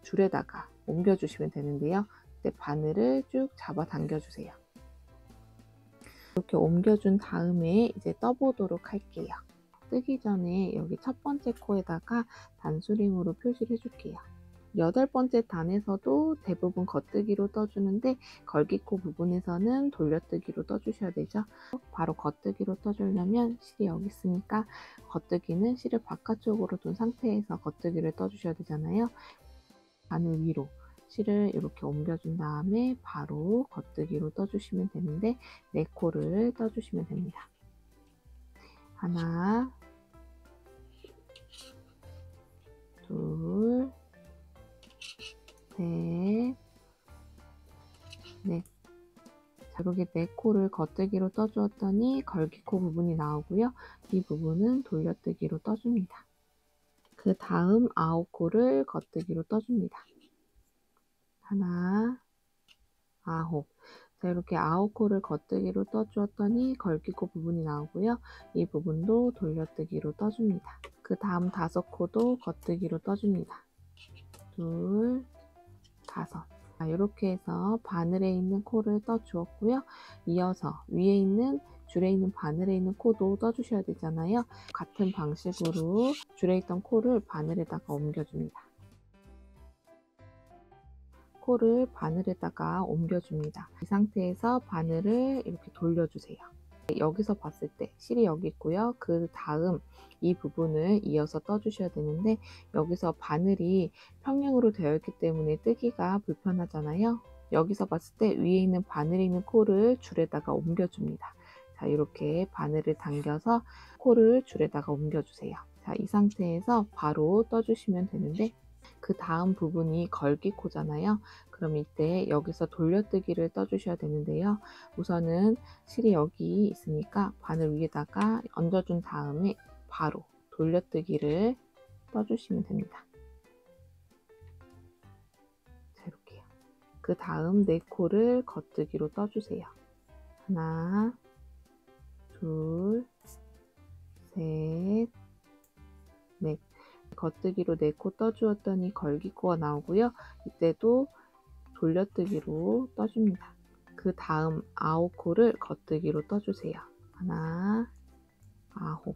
Speaker 1: 줄에다가 옮겨주시면 되는데요. 그때 바늘을 쭉 잡아 당겨주세요. 이렇게 옮겨준 다음에 이제 떠보도록 할게요. 뜨기 전에 여기 첫 번째 코에다가 단수링으로 표시를 해줄게요. 8번째 단에서도 대부분 겉뜨기로 떠주는데 걸기코 부분에서는 돌려뜨기로 떠주셔야 되죠. 바로 겉뜨기로 떠주려면 실이 여기 있으니까 겉뜨기는 실을 바깥쪽으로 둔 상태에서 겉뜨기를 떠주셔야 되잖아요. 바늘 위로 실을 이렇게 옮겨준 다음에 바로 겉뜨기로 떠주시면 되는데 4코를 떠주시면 됩니다. 하나, 둘, 셋, 넷. 자, 이렇게 4코를 겉뜨기로 떠주었더니 걸기코 부분이 나오고요. 이 부분은 돌려뜨기로 떠줍니다. 그 다음 9코를 겉뜨기로 떠줍니다. 하나, 9. 자, 이렇게 9코를 겉뜨기로 떠주었더니 걸기코 부분이 나오고요. 이 부분도 돌려뜨기로 떠줍니다. 그 다음 5코도 겉뜨기로 떠줍니다. 둘, 5. 자, 이렇게 해서 바늘에 있는 코를 떠주었고요. 이어서 위에 있는 줄에 있는 바늘에 있는 코도 떠주셔야 되잖아요. 같은 방식으로 줄에 있던 코를 바늘에다가 옮겨줍니다. 코를 바늘에다가 옮겨줍니다. 이 상태에서 바늘을 이렇게 돌려주세요. 여기서 봤을 때 실이 여기 있고요. 그 다음 이 부분을 이어서 떠주셔야 되는데 여기서 바늘이 평행으로 되어 있기 때문에 뜨기가 불편하잖아요. 여기서 봤을 때 위에 있는 바늘에 있는 코를 줄에다가 옮겨줍니다. 자, 이렇게 바늘을 당겨서 코를 줄에다가 옮겨주세요. 자, 이 상태에서 바로 떠주시면 되는데 그 다음 부분이 걸기코잖아요. 그럼 이때 여기서 돌려뜨기를 떠주셔야 되는데요. 우선은 실이 여기 있으니까 바늘 위에다가 얹어준 다음에 바로 돌려뜨기를 떠주시면 됩니다. 자, 이렇게요. 그 다음 4코를 겉뜨기로 떠주세요. 하나, 둘, 셋, 넷. 겉뜨기로 4코 떠주었더니 걸기코가 나오고요. 이때도 돌려뜨기로 떠줍니다. 그 다음 9코를 겉뜨기로 떠주세요. 하나, 9.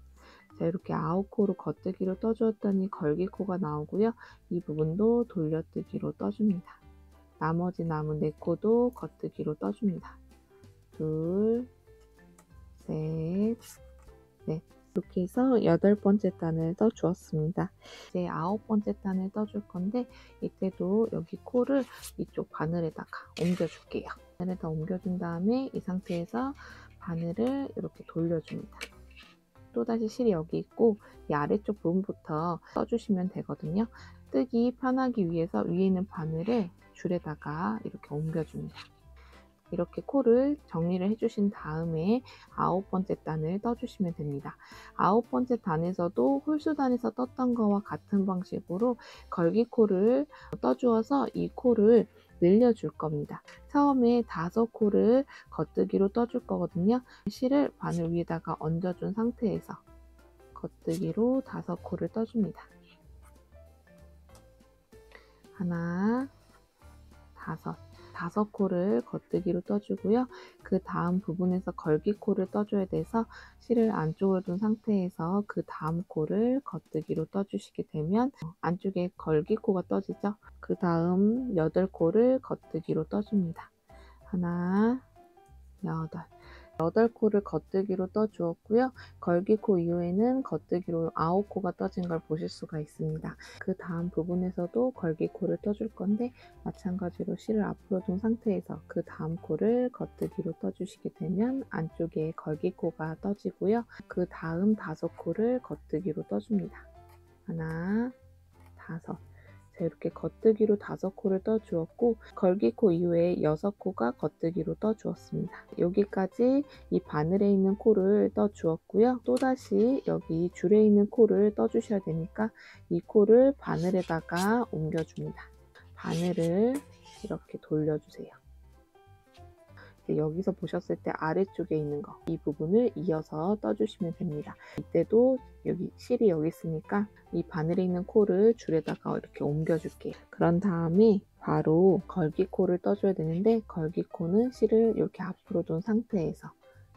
Speaker 1: 자, 이렇게 9코로 겉뜨기로 떠주었더니 걸기코가 나오고요. 이 부분도 돌려뜨기로 떠줍니다. 나머지 남은 4코도 겉뜨기로 떠줍니다. 둘, 셋, 넷. 이렇게 해서 8번째 단을 떠주었습니다. 이제 9번째 단을 떠줄 건데 이때도 여기 코를 이쪽 바늘에다가 옮겨줄게요. 바늘에다 옮겨준 다음에 이 상태에서 바늘을 이렇게 돌려줍니다. 또다시 실이 여기 있고 이 아래쪽 부분부터 떠주시면 되거든요. 뜨기 편하기 위해서 위에 있는 바늘을 줄에다가 이렇게 옮겨줍니다. 이렇게 코를 정리를 해주신 다음에 9번째 단을 떠주시면 됩니다. 9번째 단에서도 홀수단에서 떴던 거와 같은 방식으로 걸기코를 떠주어서 이 코를 늘려줄 겁니다. 처음에 5코를 겉뜨기로 떠줄 거거든요. 실을 바늘 위에다가 얹어준 상태에서 겉뜨기로 5코를 떠줍니다. 하나, 5코를 겉뜨기로 떠주고요. 그 다음 부분에서 걸기코를 떠줘야 돼서 실을 안쪽으로 둔 상태에서 그 다음 코를 겉뜨기로 떠주시게 되면 안쪽에 걸기코가 떠지죠. 그 다음 8코를 겉뜨기로 떠줍니다. 하나, 8코를 겉뜨기로 떠주었고요. 걸기코 이후에는 겉뜨기로 9코가 떠진 걸 보실 수가 있습니다. 그 다음 부분에서도 걸기코를 떠줄 건데 마찬가지로 실을 앞으로 둔 상태에서 그 다음 코를 겉뜨기로 떠주시게 되면 안쪽에 걸기코가 떠지고요. 그 다음 5코를 겉뜨기로 떠줍니다. 하나, 5. 자, 이렇게 겉뜨기로 5코를 떠주었고 걸기코 이후에 6코가 겉뜨기로 떠주었습니다. 여기까지 이 바늘에 있는 코를 떠주었고요. 또다시 여기 줄에 있는 코를 떠주셔야 되니까 이 코를 바늘에다가 옮겨줍니다. 바늘을 이렇게 돌려주세요. 여기서 보셨을 때 아래쪽에 있는 거, 이 부분을 이어서 떠주시면 됩니다. 이때도 여기 실이 여기 있으니까 이 바늘에 있는 코를 줄에다가 이렇게 옮겨줄게요. 그런 다음에 바로 걸기코를 떠줘야 되는데 걸기코는 실을 이렇게 앞으로 둔 상태에서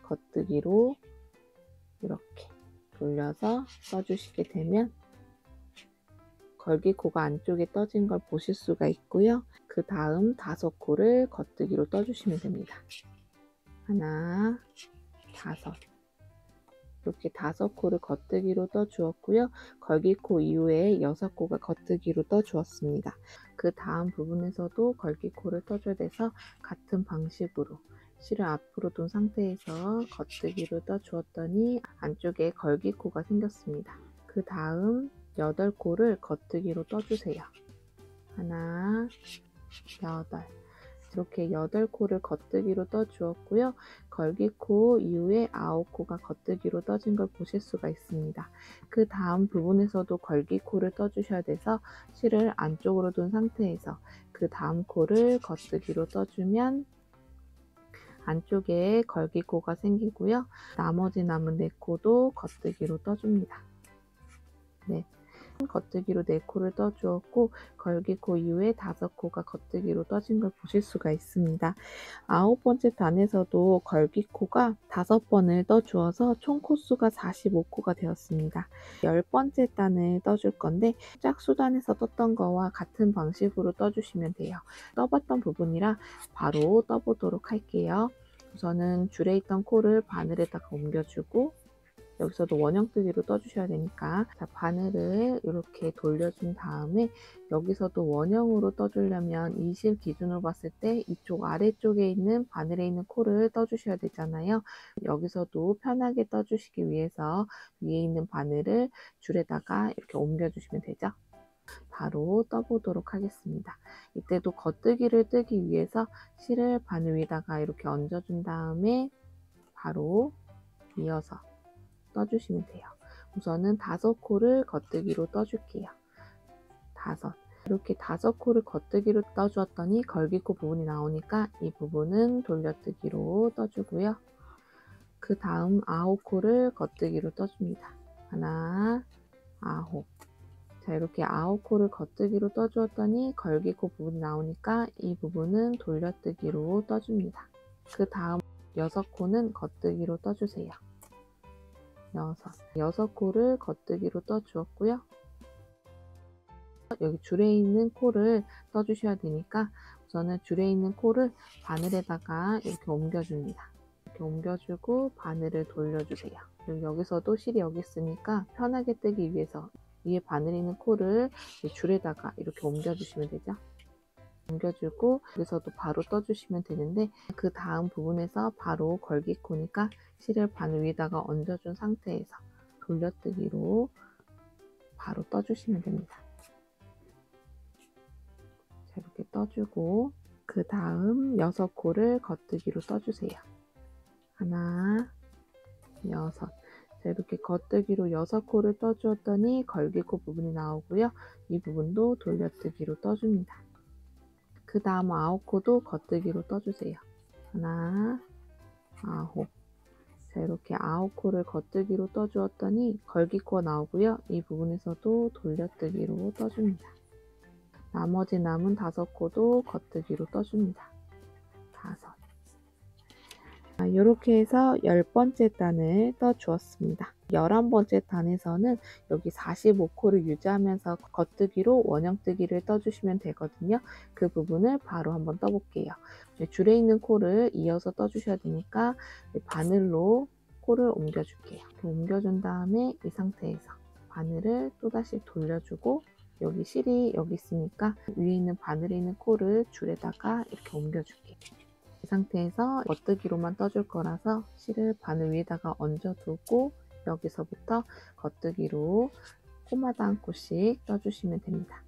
Speaker 1: 겉뜨기로 이렇게 돌려서 떠주시게 되면 걸기코가 안쪽에 떠진 걸 보실 수가 있고요. 그 다음 5코를 겉뜨기로 떠주시면 됩니다. 하나, 5. 이렇게 5코를 겉뜨기로 떠주었고요. 걸기코 이후에 6코가 겉뜨기로 떠주었습니다. 그 다음 부분에서도 걸기코를 떠줘야 돼서 같은 방식으로 실을 앞으로 둔 상태에서 겉뜨기로 떠주었더니 안쪽에 걸기코가 생겼습니다. 그 다음 8코를 겉뜨기로 떠주세요. 하나, 8. 이렇게 8코를 겉뜨기로 떠주었고요. 걸기코 이후에 9코가 겉뜨기로 떠진 걸 보실 수가 있습니다. 그 다음 부분에서도 걸기코를 떠주셔야 돼서 실을 안쪽으로 둔 상태에서 그 다음 코를 겉뜨기로 떠주면 안쪽에 걸기코가 생기고요. 나머지 남은 4코도 겉뜨기로 떠줍니다. 네. 겉뜨기로 4코를 떠주었고 걸기코 이후에 5코가 겉뜨기로 떠진 걸 보실 수가 있습니다. 9번째 단에서도 걸기코가 5번을 떠주어서 총 코수가 45코가 되었습니다. 10번째 단을 떠줄 건데 짝수단에서 떴던 거와 같은 방식으로 떠주시면 돼요. 떠봤던 부분이라 바로 떠보도록 할게요. 우선은 줄에 있던 코를 바늘에다가 옮겨주고 여기서도 원형뜨기로 떠주셔야 되니까 자, 바늘을 이렇게 돌려준 다음에 여기서도 원형으로 떠주려면 이 실 기준으로 봤을 때 이쪽 아래쪽에 있는 바늘에 있는 코를 떠주셔야 되잖아요. 여기서도 편하게 떠주시기 위해서 위에 있는 바늘을 줄에다가 이렇게 옮겨주시면 되죠. 바로 떠보도록 하겠습니다. 이때도 겉뜨기를 뜨기 위해서 실을 바늘 위에다가 이렇게 얹어준 다음에 바로 이어서 떠주시면 돼요. 우선은 5코를 겉뜨기로 떠줄게요. 5. 이렇게 5코를 겉뜨기로 떠주었더니 걸기코 부분이 나오니까 이 부분은 돌려뜨기로 떠주고요. 그 다음 9코를 겉뜨기로 떠줍니다. 하나, 9. 자, 이렇게 9코를 겉뜨기로 떠주었더니 걸기코 부분이 나오니까 이 부분은 돌려뜨기로 떠줍니다. 그 다음 6코는 겉뜨기로 떠주세요. 6코를 겉뜨기로 떠주었고요. 여기 줄에 있는 코를 떠주셔야 되니까 우선은 줄에 있는 코를 바늘에다가 이렇게 옮겨줍니다. 이렇게 옮겨주고 바늘을 돌려주세요. 그리고 여기서도 실이 여기 있으니까 편하게 뜨기 위해서 위에 바늘에 있는 코를 줄에다가 이렇게 옮겨주시면 되죠. 옮겨주고 여기서도 바로 떠주시면 되는데 그 다음 부분에서 바로 걸기코니까 실을 바늘 위에다가 얹어준 상태에서 돌려뜨기로 바로 떠주시면 됩니다. 자, 이렇게 떠주고 그 다음 6코를 겉뜨기로 떠주세요. 하나, 6. 자, 이렇게 겉뜨기로 6코를 떠주었더니 걸기코 부분이 나오고요. 이 부분도 돌려뜨기로 떠줍니다. 그 다음 9코도 겉뜨기로 떠주세요. 하나, 9. 자, 이렇게 9코를 겉뜨기로 떠주었더니 걸기코가 나오고요. 이 부분에서도 돌려뜨기로 떠줍니다. 나머지 남은 5코도 겉뜨기로 떠줍니다. 5. 이렇게 해서 10번째 단을 떠주었습니다. 11번째 단에서는 여기 45코를 유지하면서 겉뜨기로 원형뜨기를 떠주시면 되거든요. 그 부분을 바로 한번 떠볼게요. 줄에 있는 코를 이어서 떠주셔야 되니까 바늘로 코를 옮겨줄게요. 이렇게 옮겨준 다음에 이 상태에서 바늘을 또다시 돌려주고 여기 실이 여기 있으니까 위에 있는 바늘에 있는 코를 줄에다가 이렇게 옮겨줄게요. 이 상태에서 겉뜨기로만 떠줄 거라서 실을 바늘 위에다가 얹어두고 여기서부터 겉뜨기로 코마다 한 코씩 떠주시면 됩니다.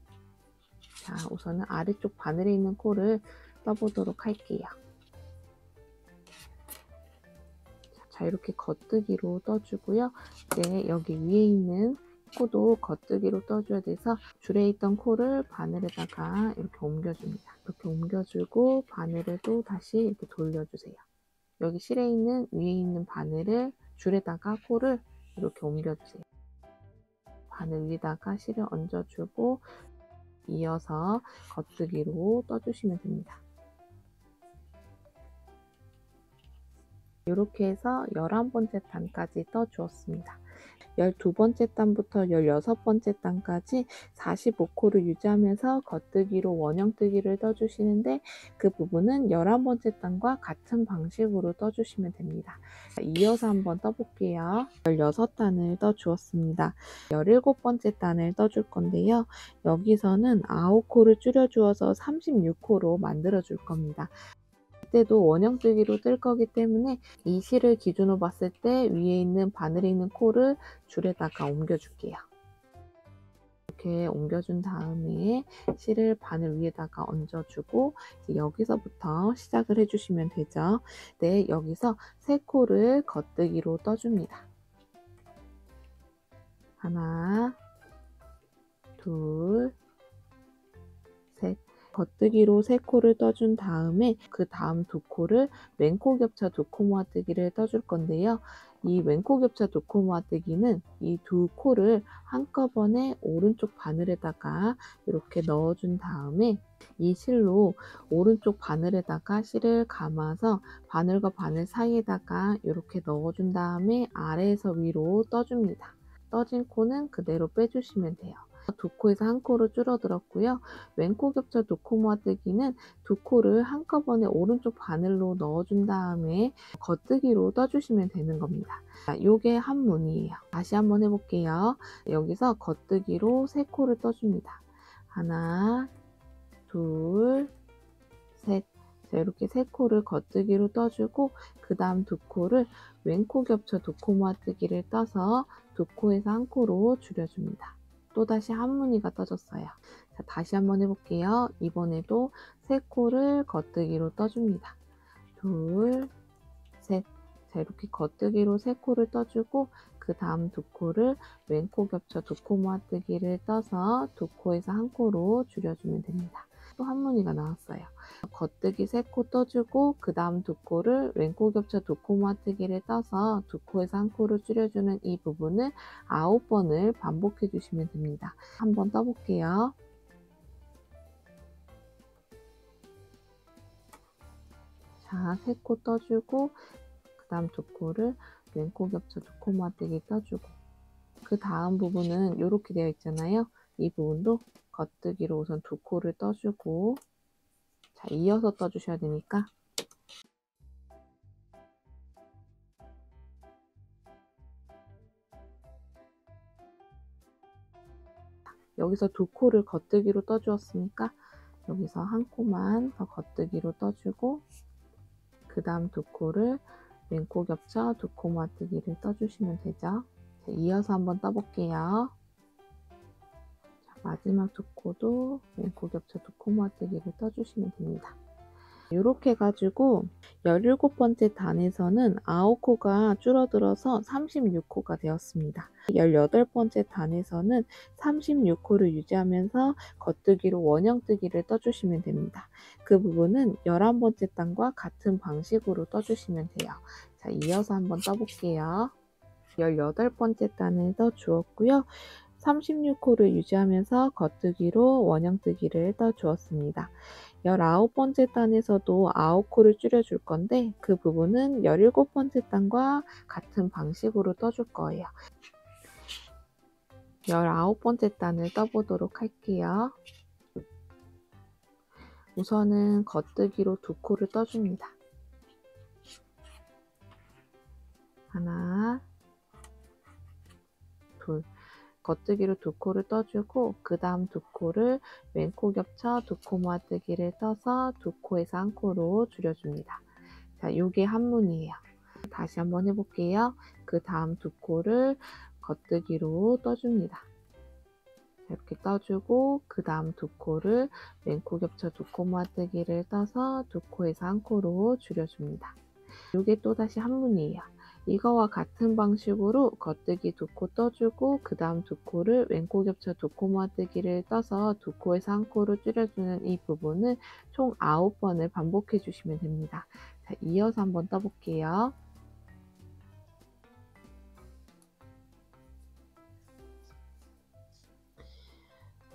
Speaker 1: 자, 우선은 아래쪽 바늘에 있는 코를 떠보도록 할게요. 자, 이렇게 겉뜨기로 떠주고요. 이제 여기 위에 있는 코도 겉뜨기로 떠줘야 돼서 줄에 있던 코를 바늘에다가 이렇게 옮겨줍니다. 이렇게 옮겨주고 바늘을 또 다시 이렇게 돌려주세요. 여기 실에 있는 위에 있는 바늘을 줄에다가 코를 이렇게 옮겨주세요. 바늘 위에다가 실을 얹어주고 이어서 겉뜨기로 떠주시면 됩니다. 이렇게 해서 11번째 단까지 떠주었습니다. 12번째 단부터 16번째 단까지 45코를 유지하면서 겉뜨기로 원형뜨기를 떠주시는데 그 부분은 11번째 단과 같은 방식으로 떠주시면 됩니다. 이어서 한번 떠볼게요. 16단을 떠주었습니다. 17번째 단을 떠줄 건데요. 여기서는 9코를 줄여주어서 36코로 만들어 줄 겁니다. 이때도 원형뜨기로 뜰 거기 때문에 이 실을 기준으로 봤을 때 위에 있는 바늘에 있는 코를 줄에다가 옮겨줄게요. 이렇게 옮겨준 다음에 실을 바늘 위에다가 얹어주고 이제 여기서부터 시작을 해주시면 되죠. 네, 여기서 3코를 겉뜨기로 떠줍니다. 하나, 둘, 셋. 겉뜨기로 3코를 떠준 다음에 그 다음 2코를 왼코 겹쳐 2코 모아뜨기를 떠줄 건데요. 이 왼코 겹쳐 2코 모아뜨기는 이 2코를 한꺼번에 오른쪽 바늘에다가 이렇게 넣어준 다음에 이 실로 오른쪽 바늘에다가 실을 감아서 바늘과 바늘 사이에다가 이렇게 넣어준 다음에 아래에서 위로 떠줍니다. 떠진 코는 그대로 빼주시면 돼요. 2코에서 1코로 줄어들었고요. 왼코 겹쳐 2코 모아뜨기는 2코를 한꺼번에 오른쪽 바늘로 넣어준 다음에 겉뜨기로 떠주시면 되는 겁니다. 요게 한문이에요. 다시 한번 해볼게요. 여기서 겉뜨기로 3코를 떠줍니다. 하나, 둘, 셋. 자, 이렇게 3코를 겉뜨기로 떠주고 그 다음 2코를 왼코 겹쳐 2코 모아뜨기를 떠서 2코에서 1코로 줄여줍니다. 또다시 한무늬가 떠졌어요. 자, 다시 한번 해볼게요. 이번에도 3코를 겉뜨기로 떠줍니다. 둘, 셋. 자, 이렇게 겉뜨기로 3코를 떠주고 그 다음 2코를 왼코 겹쳐 2코 모아뜨기를 떠서 2코에서 1코로 줄여주면 됩니다. 또 한무늬가 나왔어요. 겉뜨기 3코 떠주고 그 다음 2코를 왼코 겹쳐 2코 모아뜨기를 떠서 2코에서 1코로 줄여주는 이 부분을 9번을 반복해 주시면 됩니다. 한번 떠볼게요. 자, 3코 떠주고 그 다음 2코를 왼코 겹쳐 2코 모아뜨기 떠주고 그 다음 부분은 이렇게 되어 있잖아요. 이 부분도 겉뜨기로 우선 2코를 떠주고 자, 이어서 떠주셔야 되니까 여기서 2코를 겉뜨기로 떠주었으니까 여기서 1코만 더 겉뜨기로 떠주고 그 다음 2코를 왼코 겹쳐 2코 모아뜨기를 떠주시면 되죠. 자, 이어서 한번 떠볼게요. 자, 마지막 2코도 왼코 겹쳐 2코 모아뜨기를 떠주시면 됩니다. 이렇게 해가지고 17번째 단에서는 9코가 줄어들어서 36코가 되었습니다. 18번째 단에서는 36코를 유지하면서 겉뜨기로 원형뜨기를 떠주시면 됩니다. 그 부분은 11번째 단과 같은 방식으로 떠주시면 돼요. 자, 이어서 한번 떠볼게요. 18번째 단을 떠주었고요. 36코를 유지하면서 겉뜨기로 원형뜨기를 떠주었습니다. 19번째 단에서도 9코를 줄여줄 건데 그 부분은 17번째 단과 같은 방식으로 떠줄 거예요. 19번째 단을 떠보도록 할게요. 우선은 겉뜨기로 2코를 떠줍니다. 하나, 둘. 겉뜨기로 2코를 떠주고 그 다음 2코를 왼코 겹쳐 2코 모아뜨기를 떠서 2코에서 1코로 줄여줍니다. 자, 요게 한문이에요. 다시 한번 해볼게요. 그 다음 2코를 겉뜨기로 떠줍니다. 자, 이렇게 떠주고 그 다음 2코를 왼코 겹쳐 2코 모아뜨기를 떠서 2코에서 1코로 줄여줍니다. 요게 또다시 한문이에요. 이거와 같은 방식으로 겉뜨기 2코 떠주고 그 다음 2코를 왼코 겹쳐 2코 모아뜨기를 떠서 2코에서 1코로 줄여주는 이 부분을 총 9번을 반복해 주시면 됩니다. 자, 이어서 한번 떠볼게요.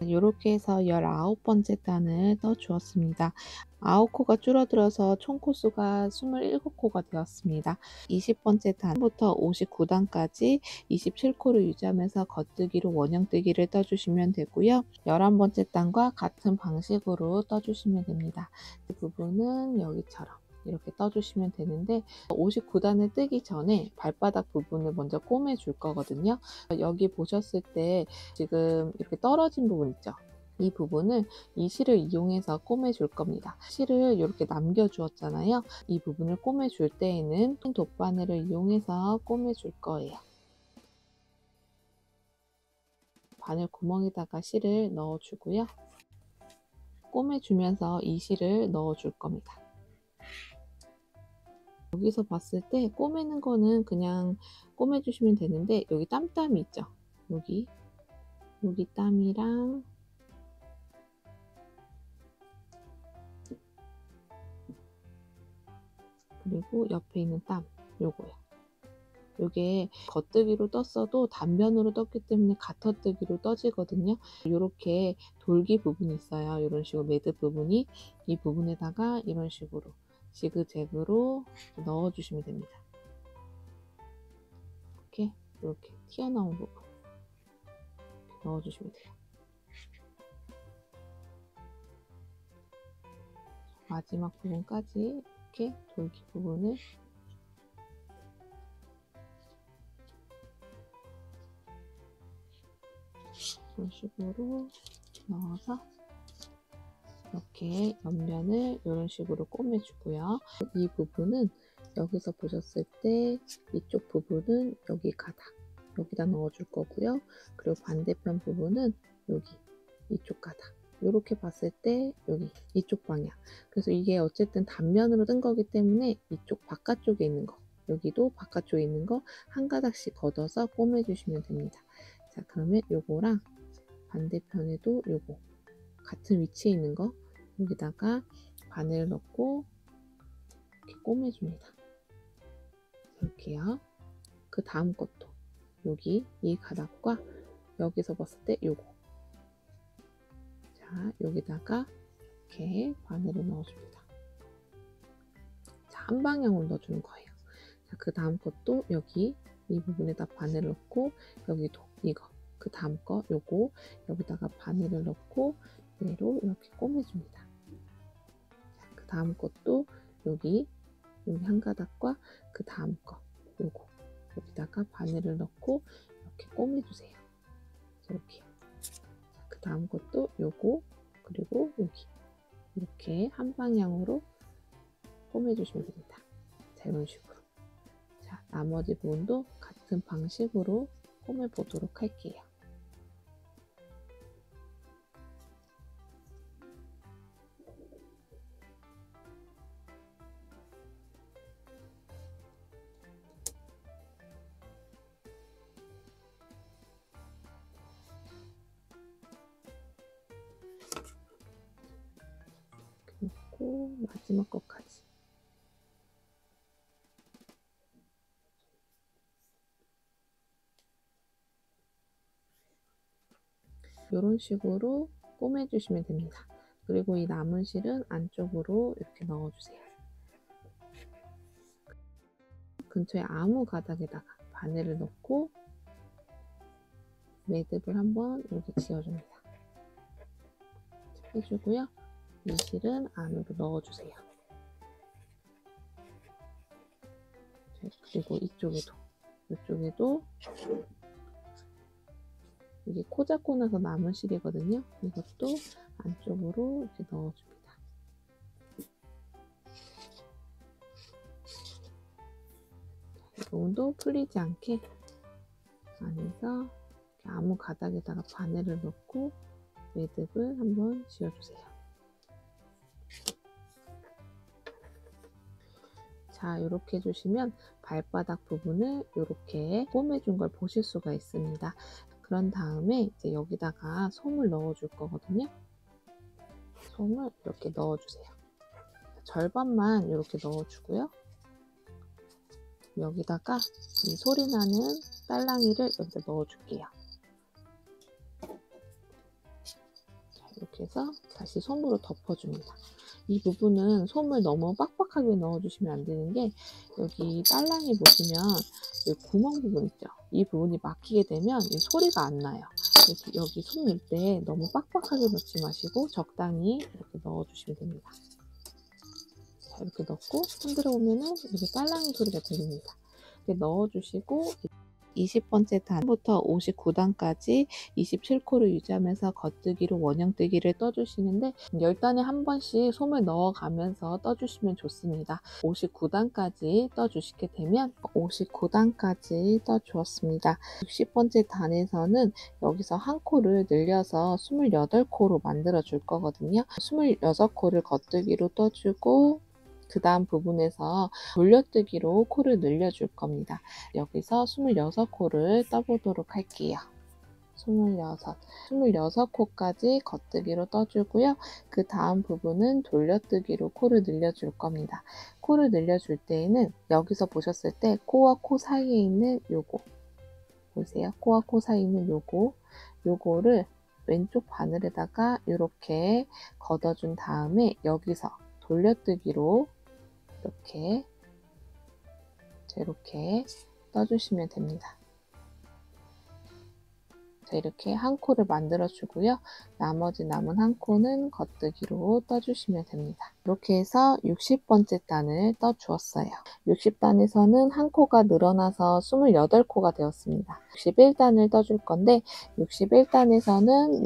Speaker 1: 이렇게 해서 19번째 단을 떠 주었습니다. 9코가 줄어들어서 총 코수가 27코가 되었습니다. 20번째 단부터 59단까지 27코를 유지하면서 겉뜨기로 원형뜨기를 떠주시면 되고요. 11번째 단과 같은 방식으로 떠주시면 됩니다. 이 부분은 여기처럼 이렇게 떠주시면 되는데 59단을 뜨기 전에 발바닥 부분을 먼저 꼬매 줄 거거든요. 여기 보셨을 때 지금 이렇게 떨어진 부분 있죠? 이 부분을 이 실을 이용해서 꼬매 줄 겁니다. 실을 이렇게 남겨 주었잖아요. 이 부분을 꼬매 줄 때에는 돗바늘을 이용해서 꼬매 줄 거예요. 바늘 구멍에다가 실을 넣어 주고요. 꼬매 주면서 이 실을 넣어 줄 겁니다. 여기서 봤을 때 꼬매는 거는 그냥 꼬매 주시면 되는데 여기 땀이 있죠? 여기 땀이랑 그리고 옆에 있는 땀 요거요. 요게 겉뜨기로 떴어도 단면으로 떴기 때문에 가터뜨기로 떠지거든요. 요렇게 돌기 부분이 있어요. 이런 식으로 매듭 부분이 이 부분에다가 이런 식으로 지그재그로 넣어 주시면 됩니다. 이렇게 튀어나온 부분 넣어 주시면 돼요. 마지막 부분까지 이렇게 돌기 부분을 이런 식으로 넣어서 이렇게 옆면을 이런 식으로 꼬매주고요. 이 부분은 여기서 보셨을 때 이쪽 부분은 여기 가닥 여기다 넣어줄 거고요. 그리고 반대편 부분은 여기 이쪽 가닥 이렇게 봤을 때 여기 이쪽 방향. 그래서 이게 어쨌든 단면으로 뜬 거기 때문에 이쪽 바깥쪽에 있는 거 여기도 바깥쪽에 있는 거 한 가닥씩 걷어서 꼬매주시면 됩니다. 자, 그러면 요거랑 반대편에도 요거 같은 위치에 있는 거 여기다가 바늘 넣고 이렇게 꼬매줍니다. 이렇게요. 그 다음 것도 여기 이 가닥과 여기서 봤을 때 요거 자 여기다가 이렇게 바늘을 넣어줍니다. 자, 한 방향으로 넣어주는 거예요. 자, 그 다음 것도 여기 이 부분에다 바늘을 넣고 여기도 이거 그 다음 거 요거 여기다가 바늘을 넣고 얘로 이렇게 꼬매줍니다. 자, 그 다음 것도 여기 한 가닥과 그 다음 거 요거 여기다가 바늘을 넣고 이렇게 꼬매주세요. 이렇게요. 그 다음 것도 요거 그리고 여기 이렇게 한 방향으로 꼬매주시면 됩니다. 자, 이런 식으로. 자, 나머지 부분도 같은 방식으로 꼬매 보도록 할게요. 그리고 마지막 것까지. 이런 식으로 꼬매주시면 됩니다. 그리고 이 남은 실은 안쪽으로 이렇게 넣어주세요. 근처에 아무 가닥에다가 바늘을 넣고 매듭을 한번 이렇게 지어줍니다. 해주고요. 이 실은 안으로 넣어주세요. 그리고 이쪽에도 이게 코 잡고 나서 남은 실이거든요. 이것도 안쪽으로 이렇게 넣어줍니다. 이 부분도 풀리지 않게 안에서 아무 가닥에다가 바늘을 넣고 매듭을 한번 지어주세요. 자, 이렇게 해주시면 발바닥 부분을 이렇게 꼬매준 걸 보실 수가 있습니다. 그런 다음에 이제 여기다가 솜을 넣어줄 거거든요. 솜을 이렇게 넣어주세요. 절반만 이렇게 넣어주고요. 여기다가 이 소리 나는 딸랑이를 여기다 넣어줄게요. 이렇게 해서 다시 솜으로 덮어줍니다. 이 부분은 솜을 너무 빡빡하게 넣어주시면 안 되는 게, 여기 딸랑이 보시면 여기 구멍 부분 있죠? 이 부분이 막히게 되면 이 소리가 안 나요. 그래서 여기 솜 넣을 때 너무 빡빡하게 넣지 마시고 적당히 이렇게 넣어주시면 됩니다. 자, 이렇게 넣고 흔들어 보면은 이렇게 딸랑이 소리가 들립니다. 이렇게 넣어주시고 20번째 단부터 59단까지 27코를 유지하면서 겉뜨기로 원형뜨기를 떠주시는데, 10단에 한 번씩 솜을 넣어가면서 떠주시면 좋습니다. 59단까지 떠주시게 되면 59단까지 떠주었습니다. 60번째 단에서는 여기서 한 코를 늘려서 28코로 만들어 줄 거거든요. 26코를 겉뜨기로 떠주고 그 다음 부분에서 돌려뜨기로 코를 늘려줄 겁니다. 여기서 26코를 떠보도록 할게요. 26코까지 겉뜨기로 떠주고요. 그 다음 부분은 돌려뜨기로 코를 늘려줄 겁니다. 코를 늘려줄 때에는 여기서 보셨을 때 코와 코 사이에 있는 요거 보세요. 코와 코 사이에 있는 요거를 왼쪽 바늘에다가 이렇게 걷어준 다음에 여기서 돌려뜨기로 이렇게 떠주시면 됩니다. 자, 이렇게 한 코를 만들어 주고요. 나머지 남은 한 코는 겉뜨기로 떠주시면 됩니다. 이렇게 해서 60번째 단을 떠 주었어요. 60단에서는 한 코가 늘어나서 28코가 되었습니다. 61단을 떠줄 건데 61단에서는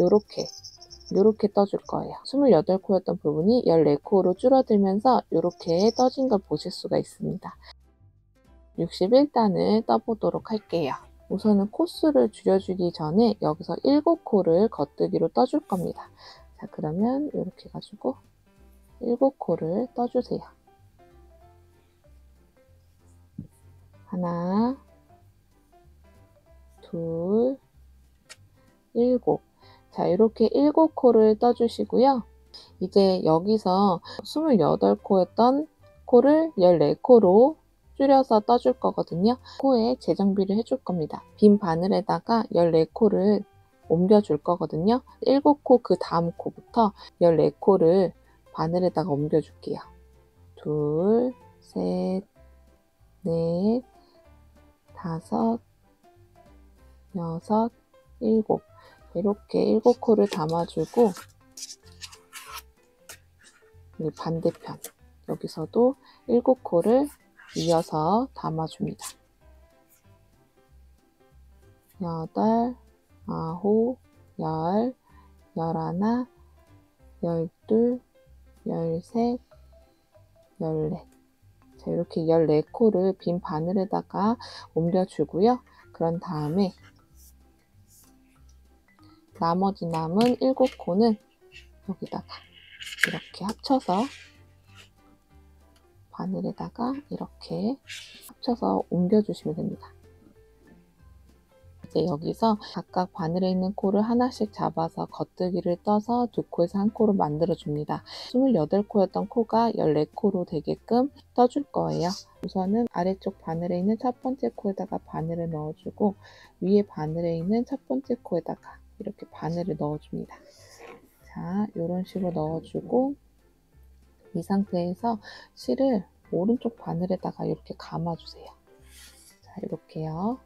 Speaker 1: 이렇게 떠줄 거예요. 28코였던 부분이 14코로 줄어들면서 이렇게 떠진 걸 보실 수가 있습니다. 61단을 떠보도록 할게요. 우선은 코수를 줄여주기 전에 여기서 7코를 겉뜨기로 떠줄 겁니다. 자, 그러면 이렇게 해가지고 7코를 떠주세요. 하나, 둘, 7. 자, 이렇게 7코를 떠주시고요. 이제 여기서 28코였던 코를 14코로 줄여서 떠줄 거거든요. 코에 재정비를 해줄 겁니다. 빈 바늘에다가 14코를 옮겨줄 거거든요. 7코 그 다음 코부터 14코를 바늘에다가 옮겨줄게요. 둘, 셋, 넷, 다섯, 여섯, 7. 이렇게 7코를 담아주고 반대편 여기서도 7코를 이어서 담아줍니다. 8, 9, 10, 11, 12, 13, 14. 자, 이렇게 14코를 빈 바늘에다가 옮겨주고요. 그런 다음에 나머지 남은 7코는 여기다가 이렇게 합쳐서 바늘에다가 이렇게 합쳐서 옮겨주시면 됩니다. 이제 여기서 각각 바늘에 있는 코를 하나씩 잡아서 겉뜨기를 떠서 2코에서 1코로 만들어줍니다. 28코였던 코가 14코로 되게끔 떠줄 거예요. 우선은 아래쪽 바늘에 있는 첫 번째 코에다가 바늘을 넣어주고 위에 바늘에 있는 첫 번째 코에다가 이렇게 바늘을 넣어줍니다. 자, 이런 식으로 넣어주고 이 상태에서 실을 오른쪽 바늘에다가 이렇게 감아주세요. 자, 이렇게요.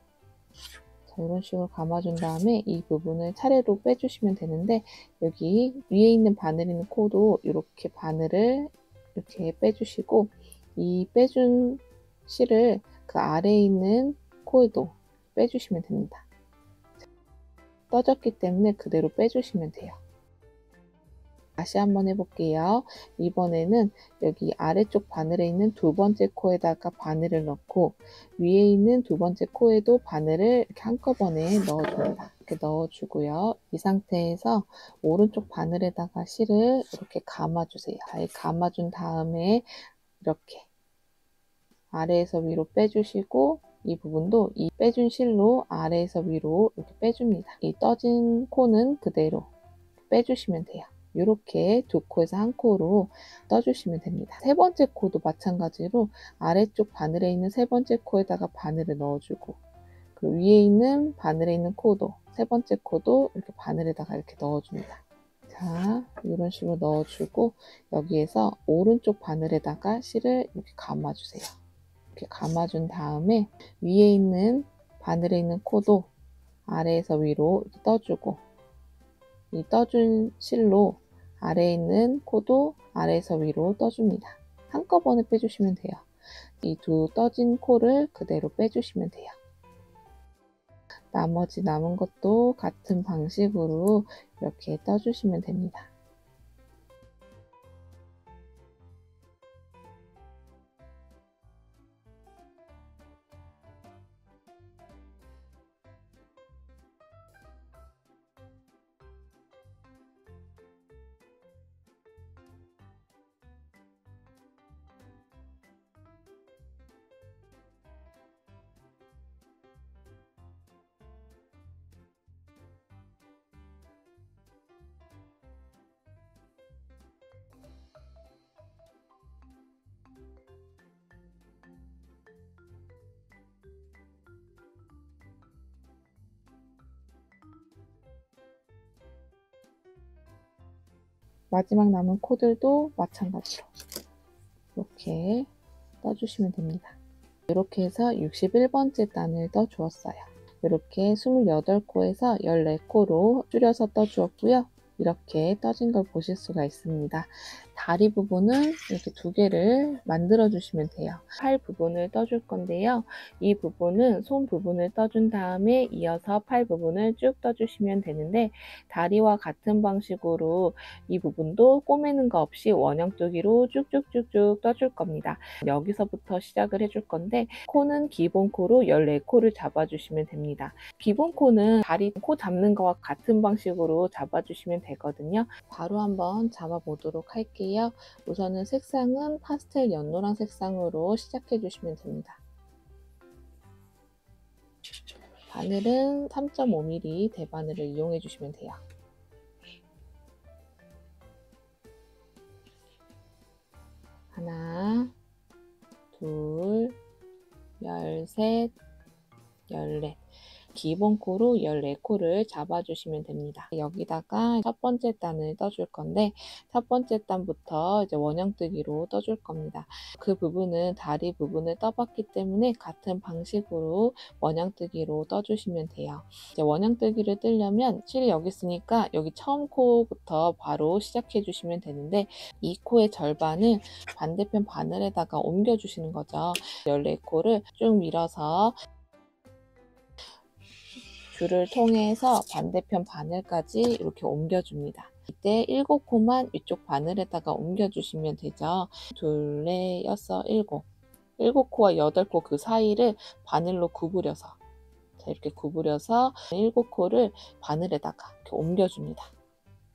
Speaker 1: 자, 이런 식으로 감아준 다음에 이 부분을 차례로 빼주시면 되는데, 여기 위에 있는 바늘 있는 코도 이렇게 바늘을 이렇게 빼주시고, 이 빼준 실을 그 아래에 있는 코에도 빼주시면 됩니다. 떠졌기 때문에 그대로 빼주시면 돼요. 다시 한번 해볼게요. 이번에는 여기 아래쪽 바늘에 있는 두 번째 코에다가 바늘을 넣고 위에 있는 두 번째 코에도 바늘을 이렇게 한꺼번에 넣어줍니다. 이렇게 넣어주고요. 이 상태에서 오른쪽 바늘에다가 실을 이렇게 감아주세요. 잘 감아준 다음에 이렇게 아래에서 위로 빼주시고 이 부분도 이 빼준 실로 아래에서 위로 이렇게 빼줍니다. 이 떠진 코는 그대로 빼주시면 돼요. 이렇게 2코에서 1코로 떠주시면 됩니다. 세 번째 코도 마찬가지로 아래쪽 바늘에 있는 세 번째 코에다가 바늘을 넣어주고 그 위에 있는 바늘에 있는 코도 세 번째 코도 이렇게 바늘에다가 이렇게 넣어줍니다. 자, 이런 식으로 넣어주고 여기에서 오른쪽 바늘에다가 실을 이렇게 감아주세요. 이렇게 감아준 다음에 위에 있는 바늘에 있는 코도 아래에서 위로 이렇게 떠주고, 이 떠준 실로 아래에 있는 코도 아래에서 위로 떠줍니다. 한꺼번에 빼주시면 돼요. 이 두 떠진 코를 그대로 빼주시면 돼요. 나머지 남은 것도 같은 방식으로 이렇게 떠주시면 됩니다. 마지막 남은 코들도 마찬가지로 이렇게 떠주시면 됩니다. 이렇게 해서 61번째 단을 떠주었어요. 이렇게 28코에서 14코로 줄여서 떠주었고요. 이렇게 떠진 걸 보실 수가 있습니다. 다리 부분은 이렇게 두 개를 만들어 주시면 돼요. 팔 부분을 떠줄 건데요. 이 부분은 손 부분을 떠준 다음에 이어서 팔 부분을 쭉 떠주시면 되는데, 다리와 같은 방식으로 이 부분도 꼬매는 거 없이 원형뜨기로 쭉쭉쭉쭉 떠줄 겁니다. 여기서부터 시작을 해줄 건데, 코는 기본 코로 14코를 잡아주시면 됩니다. 기본 코는 다리 코 잡는 거와 같은 방식으로 잡아주시면 되거든요. 바로 한번 잡아보도록 할게요. 우선은 색상은 파스텔 연노랑 색상으로 시작해 주시면 됩니다. 바늘은 3.5mm 대바늘을 이용해 주시면 돼요. 하나, 둘, 13, 14. 기본 코로 14코를 잡아주시면 됩니다. 여기다가 첫 번째 단을 떠줄 건데, 첫 번째 단부터 이제 원형뜨기로 떠줄 겁니다. 그 부분은 다리 부분을 떠봤기 때문에 같은 방식으로 원형뜨기로 떠주시면 돼요. 이제 원형뜨기를 뜨려면 실 여기 있으니까 여기 처음 코부터 바로 시작해 주시면 되는데, 이 코의 절반을 반대편 바늘에다가 옮겨 주시는 거죠. 14코를 쭉 밀어서 줄을 통해서 반대편 바늘까지 이렇게 옮겨줍니다. 이때 7코만 위쪽 바늘에다가 옮겨주시면 되죠. 둘, 넷, 여섯, 일곱. 7코와 8코 그 사이를 바늘로 구부려서, 자, 이렇게 구부려서 7코를 바늘에다가 이렇게 옮겨줍니다.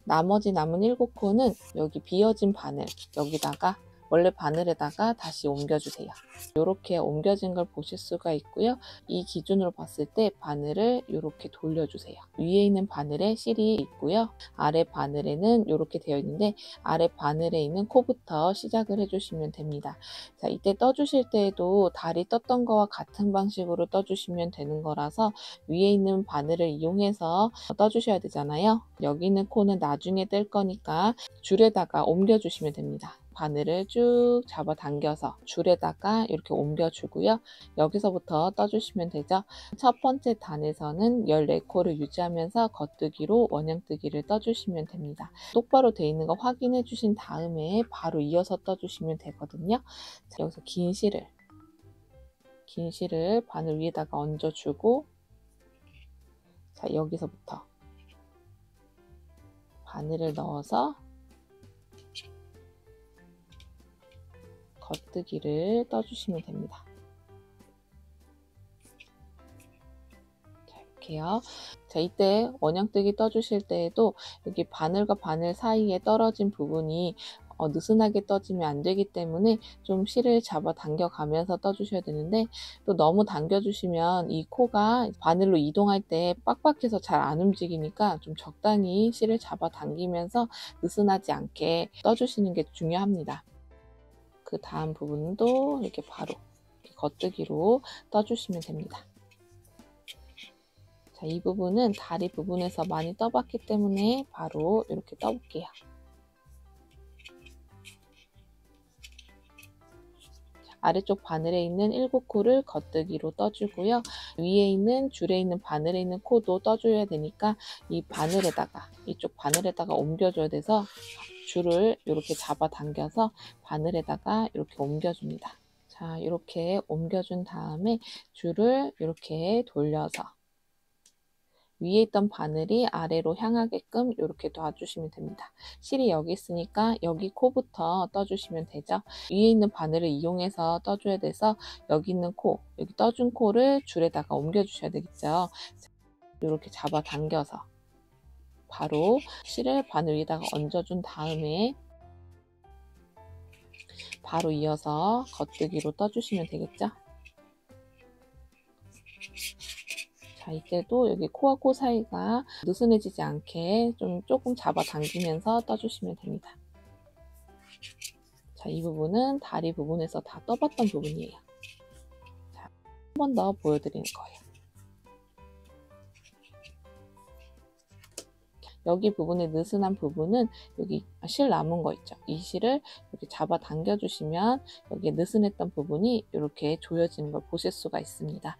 Speaker 1: 나머지 남은 7코는 여기 비어진 바늘, 여기다가 원래 바늘에다가 다시 옮겨주세요. 이렇게 옮겨진 걸 보실 수가 있고요. 이 기준으로 봤을 때 바늘을 이렇게 돌려주세요. 위에 있는 바늘에 실이 있고요. 아래 바늘에는 이렇게 되어 있는데, 아래 바늘에 있는 코부터 시작을 해주시면 됩니다. 자, 이때 떠주실 때에도 다리 떴던 거와 같은 방식으로 떠주시면 되는 거라서 위에 있는 바늘을 이용해서 떠주셔야 되잖아요. 여기 있는 코는 나중에 뜰 거니까 줄에다가 옮겨주시면 됩니다. 바늘을 쭉 잡아당겨서 줄에다가 이렇게 옮겨주고요. 여기서부터 떠주시면 되죠. 첫 번째 단에서는 14코를 유지하면서 겉뜨기로 원형뜨기를 떠주시면 됩니다. 똑바로 돼 있는 거 확인해 주신 다음에 바로 이어서 떠주시면 되거든요. 자, 여기서 긴 실을 바늘 위에다가 얹어주고, 자, 여기서부터 바늘을 넣어서 겉뜨기를 떠주시면 됩니다. 자, 이렇게요. 자, 이때 원형뜨기 떠주실 때에도 여기 바늘과 바늘 사이에 떨어진 부분이 느슨하게 떠지면 안 되기 때문에 좀 실을 잡아 당겨 가면서 떠주셔야 되는데, 또 너무 당겨 주시면 이 코가 바늘로 이동할 때 빡빡해서 잘 안 움직이니까 좀 적당히 실을 잡아 당기면서 느슨하지 않게 떠주시는 게 중요합니다. 그 다음 부분도 이렇게 바로 이렇게 겉뜨기로 떠주시면 됩니다. 자, 이 부분은 다리 부분에서 많이 떠봤기 때문에 바로 이렇게 떠볼게요. 아래쪽 바늘에 있는 7코를 겉뜨기로 떠주고요. 위에 있는 줄에 있는 바늘에 있는 코도 떠줘야 되니까 이 바늘에다가, 이쪽 바늘에다가 옮겨줘야 돼서 줄을 이렇게 잡아 당겨서 바늘에다가 이렇게 옮겨줍니다. 자, 이렇게 옮겨준 다음에 줄을 이렇게 돌려서 위에 있던 바늘이 아래로 향하게끔 이렇게 놔주시면 됩니다. 실이 여기 있으니까 여기 코부터 떠주시면 되죠. 위에 있는 바늘을 이용해서 떠줘야 돼서 여기 있는 코, 여기 떠준 코를 줄에다가 옮겨주셔야 되겠죠. 이렇게 잡아 당겨서 바로 실을 바늘 위에다가 얹어준 다음에 바로 이어서 겉뜨기로 떠주시면 되겠죠. 자, 이때도 여기 코와 코 사이가 느슨해지지 않게 조금 잡아 당기면서 떠주시면 됩니다. 자, 이 부분은 다리 부분에서 다 떠봤던 부분이에요. 자, 한 번 더 보여드리는 거예요. 여기 부분에 느슨한 부분은 여기 실 남은 거 있죠. 이 실을 이렇게 잡아 당겨 주시면 여기에 느슨했던 부분이 이렇게 조여지는 걸 보실 수가 있습니다.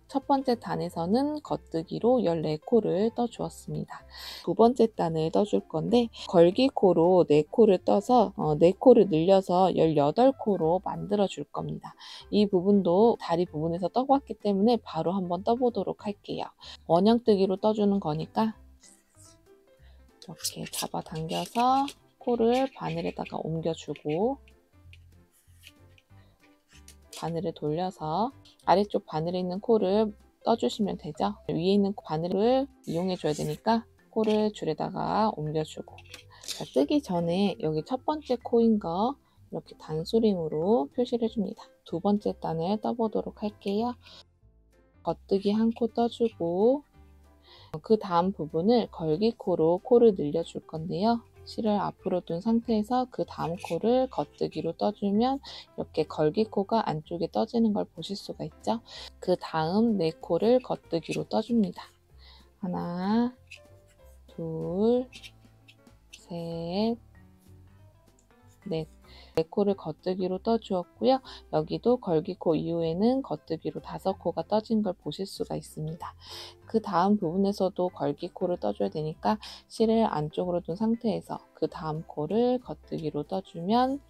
Speaker 1: 첫 번째 단에서는 겉뜨기로 14코를 떠 주었습니다. 두 번째 단을 떠줄 건데 걸기코로 4코를 떠서 4코를 늘려서 18코로 만들어 줄 겁니다. 이 부분도 다리 부분에서 떠봤기 때문에 바로 한번 떠보도록 할게요. 원형뜨기로 떠주는 거니까 이렇게 잡아 당겨서 코를 바늘에다가 옮겨주고 바늘을 돌려서 아래쪽 바늘에 있는 코를 떠주시면 되죠. 위에 있는 바늘을 이용해 줘야 되니까 코를 줄에다가 옮겨주고 자, 뜨기 전에 여기 첫 번째 코인 거 이렇게 단수링으로 표시를 해줍니다. 두 번째 단을 떠보도록 할게요. 겉뜨기 한 코 떠주고 그 다음 부분을 걸기코로 코를 늘려줄 건데요. 실을 앞으로 둔 상태에서 그 다음 코를 겉뜨기로 떠주면 이렇게 걸기코가 안쪽에 떠지는 걸 보실 수가 있죠. 그 다음 4코를 겉뜨기로 떠줍니다. 하나, 둘, 셋, 넷. 4코를 겉뜨기로 떠주었고요. 여기도 걸기코 이후에는 겉뜨기로 5코가 떠진 걸 보실 수가 있습니다. 그 다음 부분에서도 걸기코를 떠줘야 되니까 실을 안쪽으로 둔 상태에서 그 다음 코를 겉뜨기로 떠주면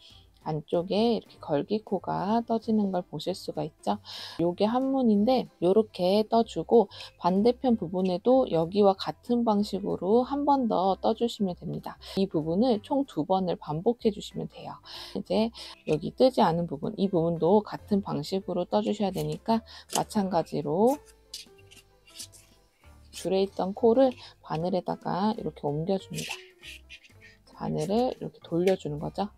Speaker 1: 안쪽에 이렇게 걸기코가 떠지는 걸 보실 수가 있죠. 요게 한문인데 이렇게 떠주고 반대편 부분에도 여기와 같은 방식으로 한 번 더 떠주시면 됩니다. 이 부분을 총 2번을 반복해 주시면 돼요. 이제 여기 뜨지 않은 부분, 이 부분도 같은 방식으로 떠주셔야 되니까 마찬가지로 줄에 있던 코를 바늘에다가 이렇게 옮겨줍니다. 바늘을 이렇게 돌려주는 거죠.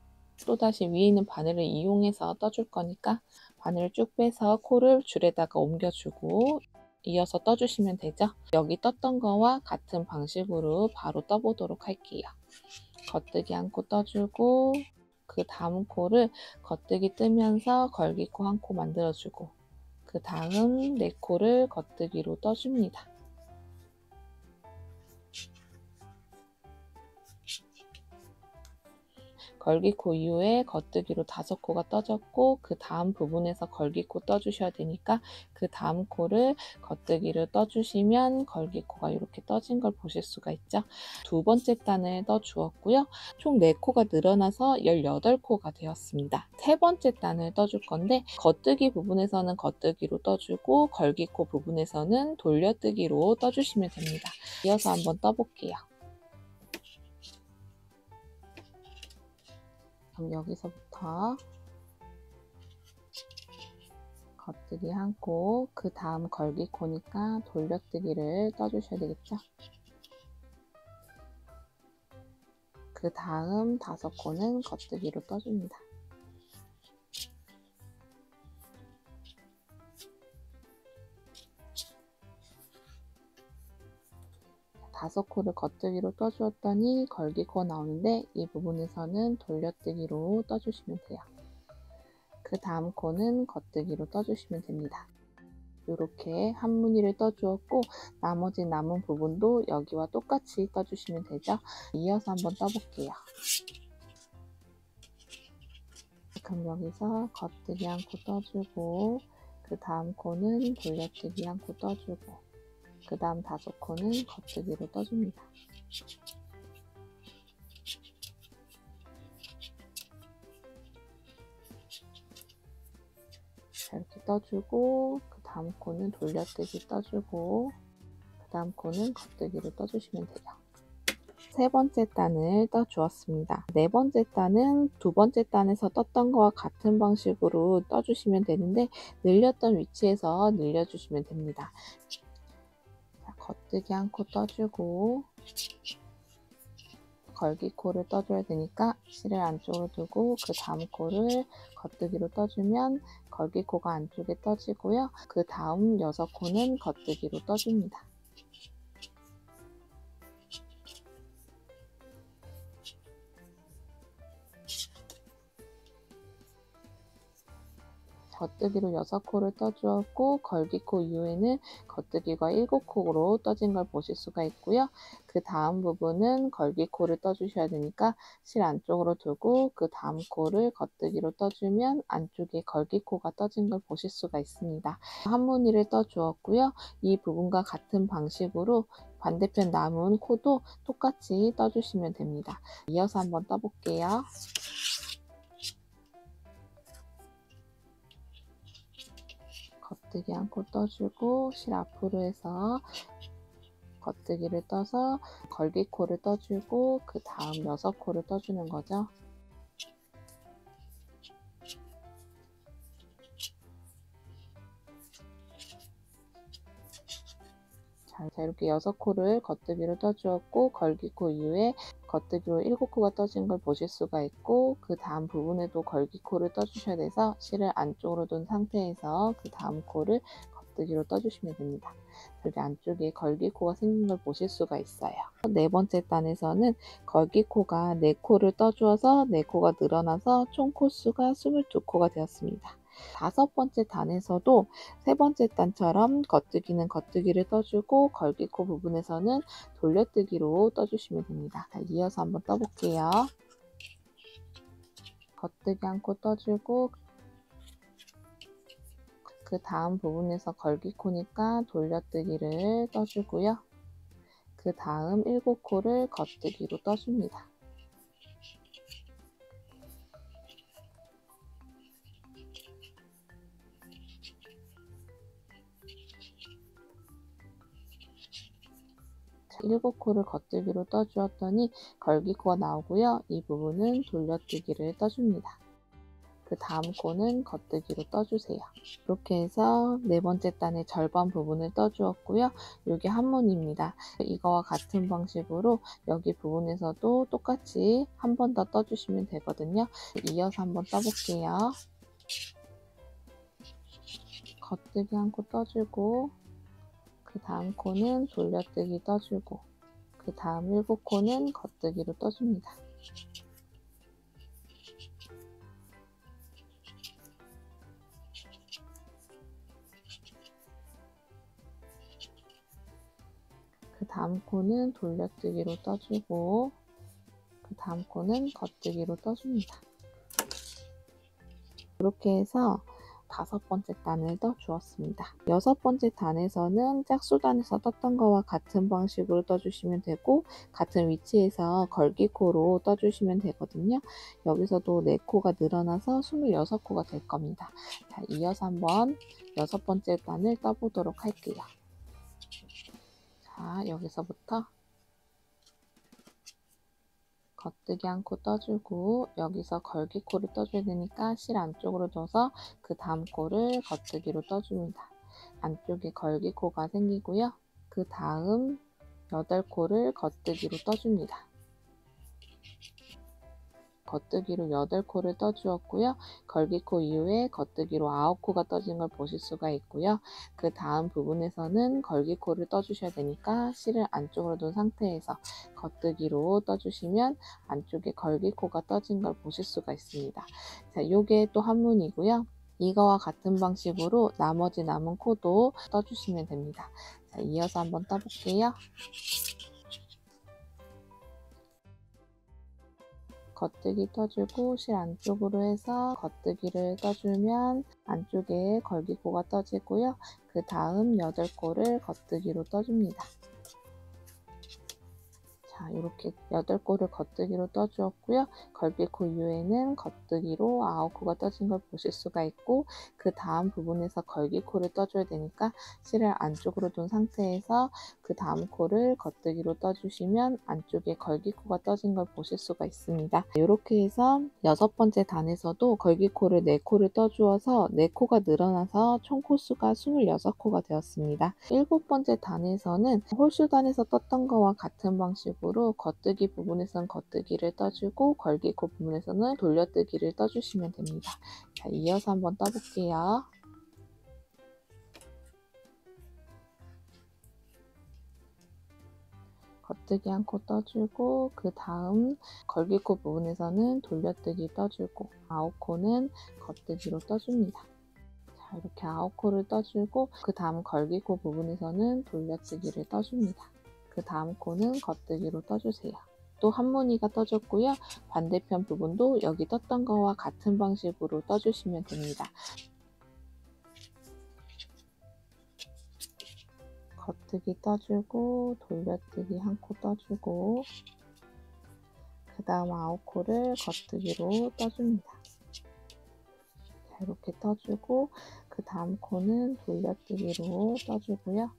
Speaker 1: 또다시 위에 있는 바늘을 이용해서 떠줄 거니까 바늘을 쭉 빼서 코를 줄에다가 옮겨주고 이어서 떠주시면 되죠. 여기 떴던 거와 같은 방식으로 바로 떠보도록 할게요. 겉뜨기 한 코 떠주고 그 다음 코를 겉뜨기 뜨면서 걸기코 한 코 만들어주고 그 다음 4코를 겉뜨기로 떠줍니다. 걸기코 이후에 겉뜨기로 5코가 떠졌고 그 다음 부분에서 걸기코 떠주셔야 되니까 그 다음 코를 겉뜨기를 떠주시면 걸기코가 이렇게 떠진 걸 보실 수가 있죠. 두 번째 단을 떠주었고요. 총 4코가 늘어나서 18코가 되었습니다. 세 번째 단을 떠줄 건데 겉뜨기 부분에서는 겉뜨기로 떠주고 걸기코 부분에서는 돌려뜨기로 떠주시면 됩니다. 이어서 한번 떠볼게요. 그럼 여기서부터 겉뜨기 한 코, 그 다음 걸기코니까 돌려뜨기를 떠주셔야 되겠죠? 그 다음 5코는 겉뜨기로 떠줍니다. 5코를 겉뜨기로 떠주었더니 걸기코가 나오는데 이 부분에서는 돌려뜨기로 떠주시면 돼요. 그 다음 코는 겉뜨기로 떠주시면 됩니다. 이렇게 한 무늬를 떠주었고 나머지 남은 부분도 여기와 똑같이 떠주시면 되죠. 이어서 한번 떠볼게요. 그럼 여기서 겉뜨기 한 코 떠주고 그 다음 코는 돌려뜨기 한 코 떠주고 그 다음 5코는 겉뜨기로 떠줍니다. 자, 이렇게 떠주고 그 다음 코는 돌려뜨기 떠주고 그 다음 코는 겉뜨기로 떠주시면 돼요. 세 번째 단을 떠주었습니다. 네 번째 단은 두 번째 단에서 떴던 거와 같은 방식으로 떠주시면 되는데 늘렸던 위치에서 늘려주시면 됩니다. 자, 겉뜨기 한 코 떠주고 걸기코를 떠줘야 되니까 실을 안쪽으로 두고 그 다음 코를 겉뜨기로 떠주면 걸기코가 안쪽에 떠지고요. 그 다음 6코는 겉뜨기로 떠줍니다. 겉뜨기로 6코를 떠주었고 걸기코 이후에는 겉뜨기가 7코로 떠진 걸 보실 수가 있고요. 그 다음 부분은 걸기코를 떠주셔야 되니까 실 안쪽으로 두고 그 다음 코를 겉뜨기로 떠주면 안쪽에 걸기코가 떠진 걸 보실 수가 있습니다. 한 무늬를 떠주었고요. 이 부분과 같은 방식으로 반대편 남은 코도 똑같이 떠주시면 됩니다. 이어서 한번 떠볼게요. 겉뜨기 한 코 떠주고 실 앞으로 해서 겉뜨기를 떠서 걸기코를 떠주고 그 다음 6코를 떠주는 거죠. 자, 이렇게 6코를 겉뜨기로 떠주었고 걸기코 이후에 겉뜨기로 7코가 떠진 걸 보실 수가 있고 그 다음 부분에도 걸기코를 떠주셔야 돼서 실을 안쪽으로 둔 상태에서 그 다음 코를 겉뜨기로 떠주시면 됩니다. 이렇게 안쪽에 걸기코가 생긴 걸 보실 수가 있어요. 네 번째 단에서는 걸기코가 4코를 떠주어서 4코가 늘어나서 총 코수가 22코가 되었습니다. 5번째 단에서도 세 번째 단처럼 겉뜨기는 겉뜨기를 떠주고 걸기코 부분에서는 돌려뜨기로 떠주시면 됩니다. 자, 이어서 한번 떠볼게요. 겉뜨기 한 코 떠주고 그 다음 부분에서 걸기코니까 돌려뜨기를 떠주고요. 그 다음 7코를 겉뜨기로 떠줍니다. 자, 7코를 겉뜨기로 떠주었더니 걸기코가 나오고요. 이 부분은 돌려뜨기를 떠줍니다. 그 다음 코는 겉뜨기로 떠주세요. 이렇게 해서 네 번째 단의 절반 부분을 떠주었고요. 이게 한 무늬입니다. 이거와 같은 방식으로 여기 부분에서도 똑같이 한 번 더 떠주시면 되거든요. 이어서 한번 떠볼게요. 겉뜨기 한 코 떠주고 그 다음 코는 돌려뜨기 떠주고 그 다음 7코는 겉뜨기로 떠줍니다. 그 다음 코는 돌려뜨기로 떠주고 그 다음 코는 겉뜨기로 떠줍니다. 이렇게 해서 5번째 단을 떠주었습니다. 6번째 단에서는 짝수단에서 떴던 거와 같은 방식으로 떠주시면 되고 같은 위치에서 걸기코로 떠주시면 되거든요. 여기서도 4코가 늘어나서 26코가 될 겁니다. 자, 이어서 한번 6번째 단을 떠보도록 할게요. 자, 여기서부터 겉뜨기 한 코 떠주고 여기서 걸기코를 떠줘야 되니까 실 안쪽으로 둬서 그 다음 코를 겉뜨기로 떠줍니다. 안쪽에 걸기코가 생기고요. 그 다음 8코를 겉뜨기로 떠줍니다. 겉뜨기로 8코를 떠주었고요. 걸기코 이후에 겉뜨기로 9코가 떠진 걸 보실 수가 있고요. 그 다음 부분에서는 걸기코를 떠주셔야 되니까 실을 안쪽으로 둔 상태에서 겉뜨기로 떠주시면 안쪽에 걸기코가 떠진 걸 보실 수가 있습니다. 자, 요게 또 한 무늬고요. 이거와 같은 방식으로 나머지 남은 코도 떠주시면 됩니다. 자, 이어서 한번 떠볼게요. 겉뜨기 떠주고 실 안쪽으로 해서 겉뜨기를 떠주면 안쪽에 걸기코가 떠지고요. 그 다음 8코를 겉뜨기로 떠줍니다. 자, 이렇게 8코를 겉뜨기로 떠주었고요. 걸기코 이후에는 겉뜨기로 9코가 떠진 걸 보실 수가 있고, 그 다음 부분에서 걸기코를 떠줘야 되니까 실을 안쪽으로 둔 상태에서 그 다음 코를 겉뜨기로 떠주시면 안쪽에 걸기코가 떠진 걸 보실 수가 있습니다. 이렇게 해서 6번째 단에서도 걸기코를 4코를 떠주어서 4코가 늘어나서 총 코수가 26코가 되었습니다. 7번째 단에서는 홀수단에서 떴던 거와 같은 방식으로 겉뜨기 부분에서는 겉뜨기를 떠주고 걸기코 부분에서는 돌려뜨기를 떠주시면 됩니다. 자, 이어서 한번 떠볼게요. 겉뜨기 1코 떠주고 그 다음 걸기코 부분에서는 돌려뜨기 떠주고 9코는 겉뜨기로 떠줍니다. 자, 이렇게 9코를 떠주고 그 다음 걸기코 부분에서는 돌려뜨기를 떠줍니다. 그 다음 코는 겉뜨기로 떠주세요. 또 한 무늬가 떠졌고요. 반대편 부분도 여기 떴던 거와 같은 방식으로 떠주시면 됩니다. 겉뜨기 떠주고 돌려뜨기 1코 떠주고 그 다음 9코를 겉뜨기로 떠줍니다. 자, 이렇게 떠주고 그 다음 코는 돌려뜨기로 떠주고요.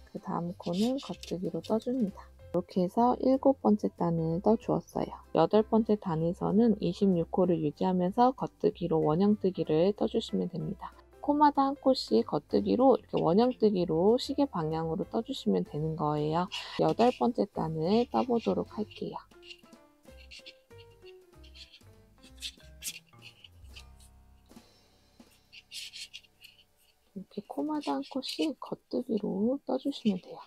Speaker 1: 그 다음 코는 겉뜨기로 떠줍니다. 이렇게 해서 7번째 단을 떠주었어요. 8번째 단에서는 26코를 유지하면서 겉뜨기로 원형뜨기를 떠주시면 됩니다. 코마다 한 코씩 겉뜨기로 이렇게 원형뜨기로 시계 방향으로 떠주시면 되는 거예요. 8번째 단을 떠보도록 할게요. 이렇게 코마다 한 코씩 겉뜨기로 떠주시면 돼요.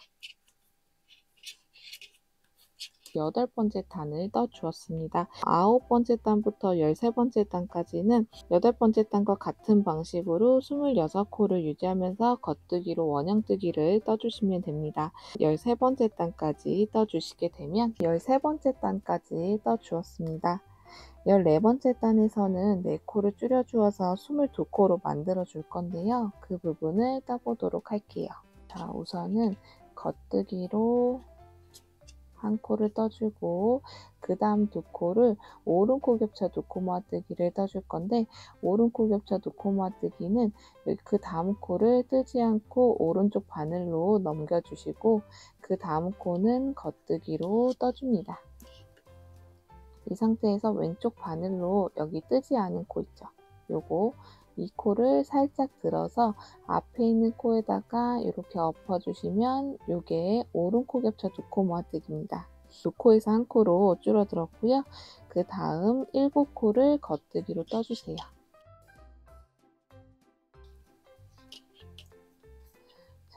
Speaker 1: 8번째 단을 떠주었습니다. 9번째 단부터 13번째 단까지는 8번째 단과 같은 방식으로 26코를 유지하면서 겉뜨기로 원형뜨기를 떠주시면 됩니다. 13번째 단까지 떠주시게 되면 13번째 단까지 떠주었습니다. 14번째 단에서는 4코를 줄여주어서 22코로 만들어 줄 건데요. 그 부분을 떠보도록 할게요. 자, 우선은 겉뜨기로 1코를 떠주고 그 다음 2코를 오른코 겹쳐 2코 모아뜨기를 떠줄 건데 오른코 겹쳐 2코 모아뜨기는 그 다음 코를 뜨지 않고 오른쪽 바늘로 넘겨주시고 그 다음 코는 겉뜨기로 떠줍니다. 이 상태에서 왼쪽 바늘로 여기 뜨지 않은 코 있죠? 요거 이 코를 살짝 들어서 앞에 있는 코에다가 이렇게 엎어주시면 이게 오른코 겹쳐 2코 모아뜨기입니다. 2코에서 1코로 줄어들었고요. 그 다음 7코를 겉뜨기로 떠주세요.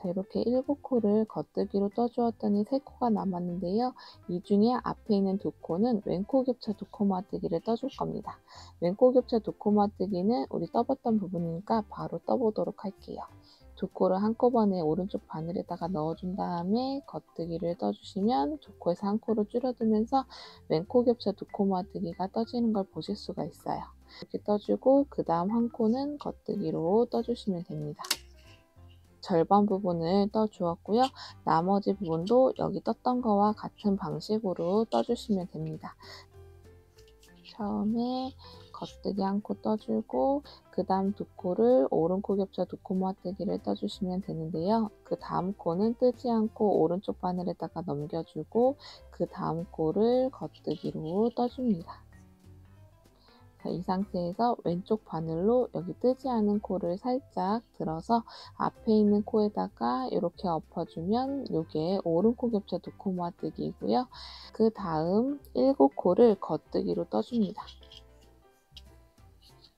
Speaker 1: 자, 이렇게 7코를 겉뜨기로 떠주었더니 3코가 남았는데요. 이 중에 앞에 있는 2코는 왼코 겹쳐 2코 모아뜨기를 떠줄 겁니다. 왼코 겹쳐 2코 모아뜨기는 우리 떠봤던 부분이니까 바로 떠보도록 할게요. 2코를 한꺼번에 오른쪽 바늘에다가 넣어준 다음에 겉뜨기를 떠주시면 2코에서 1코로 줄어들면서 왼코 겹쳐 2코 모아뜨기가 떠지는 걸 보실 수가 있어요. 이렇게 떠주고 그 다음 1코는 겉뜨기로 떠주시면 됩니다. 절반 부분을 떠주었고요. 나머지 부분도 여기 떴던 거와 같은 방식으로 떠주시면 됩니다. 처음에 겉뜨기 1코 떠주고 그 다음 2코를 오른코 겹쳐 2코 모아뜨기를 떠주시면 되는데요. 그 다음 코는 뜨지 않고 오른쪽 바늘에다가 넘겨주고 그 다음 코를 겉뜨기로 떠줍니다. 자, 이 상태에서 왼쪽 바늘로 여기 뜨지 않은 코를 살짝 들어서 앞에 있는 코에다가 이렇게 엎어주면 이게 오른코 겹쳐 2코 모아뜨기이고요. 그 다음 7코를 겉뜨기로 떠줍니다.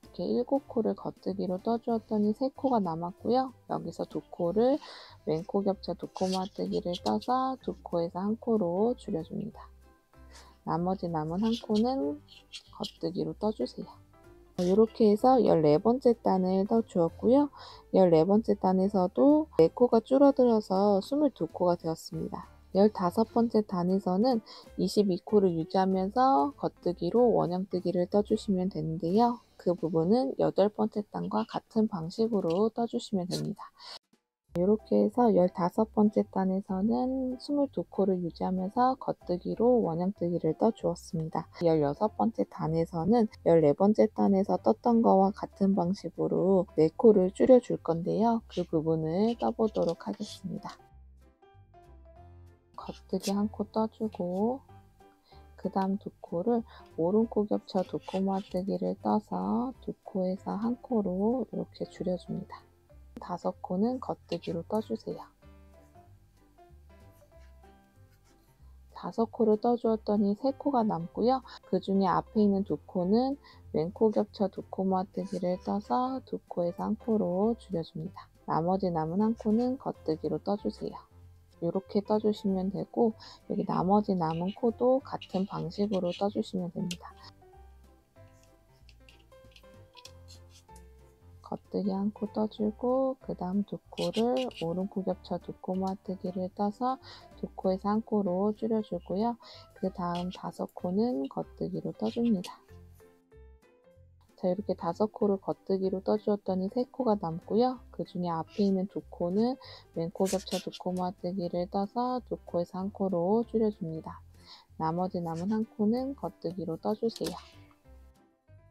Speaker 1: 이렇게 7코를 겉뜨기로 떠주었더니 3코가 남았고요. 여기서 2코를 왼코 겹쳐 2코 모아뜨기를 떠서 2코에서 1코로 줄여줍니다. 나머지 남은 1코는 겉뜨기로 떠주세요. 이렇게 해서 14번째 단을 떠 주었고요. 14번째 단에서도 4코가 줄어들어서 22코가 되었습니다. 15번째 단에서는 22코를 유지하면서 겉뜨기로 원형뜨기를 떠주시면 되는데요. 그 부분은 8번째 단과 같은 방식으로 떠주시면 됩니다. 이렇게 해서 15번째 단에서는 22코를 유지하면서 겉뜨기로 원형뜨기를 떠 주었습니다. 16번째 단에서는 14번째 단에서 떴던 거와 같은 방식으로 4코를 줄여 줄 건데요. 그 부분을 떠보도록 하겠습니다. 겉뜨기 1코 떠주고 그 다음 2코를 오른코 겹쳐 2코 모아뜨기를 떠서 2코에서 1코로 이렇게 줄여줍니다. 5코는 겉뜨기로 떠주세요. 5코를 떠주었더니 3코가 남고요. 그 중에 앞에 있는 2코는 왼코 겹쳐 2코 모아뜨기를 떠서 2코에서 1코로 줄여줍니다. 나머지 남은 1코는 겉뜨기로 떠주세요. 이렇게 떠주시면 되고, 여기 나머지 남은 코도 같은 방식으로 떠주시면 됩니다. 겉뜨기 1코 떠주고 그 다음 2코를 오른코 겹쳐 2코 모아뜨기를 떠서 2코에서 1코로 줄여주고요. 그 다음 5코는 겉뜨기로 떠줍니다. 자, 이렇게 5코를 겉뜨기로 떠주었더니 3코가 남고요. 그 중에 앞에 있는 2코는 왼코 겹쳐 2코 모아뜨기를 떠서 2코에서 1코로 줄여줍니다. 나머지 남은 1코는 겉뜨기로 떠주세요.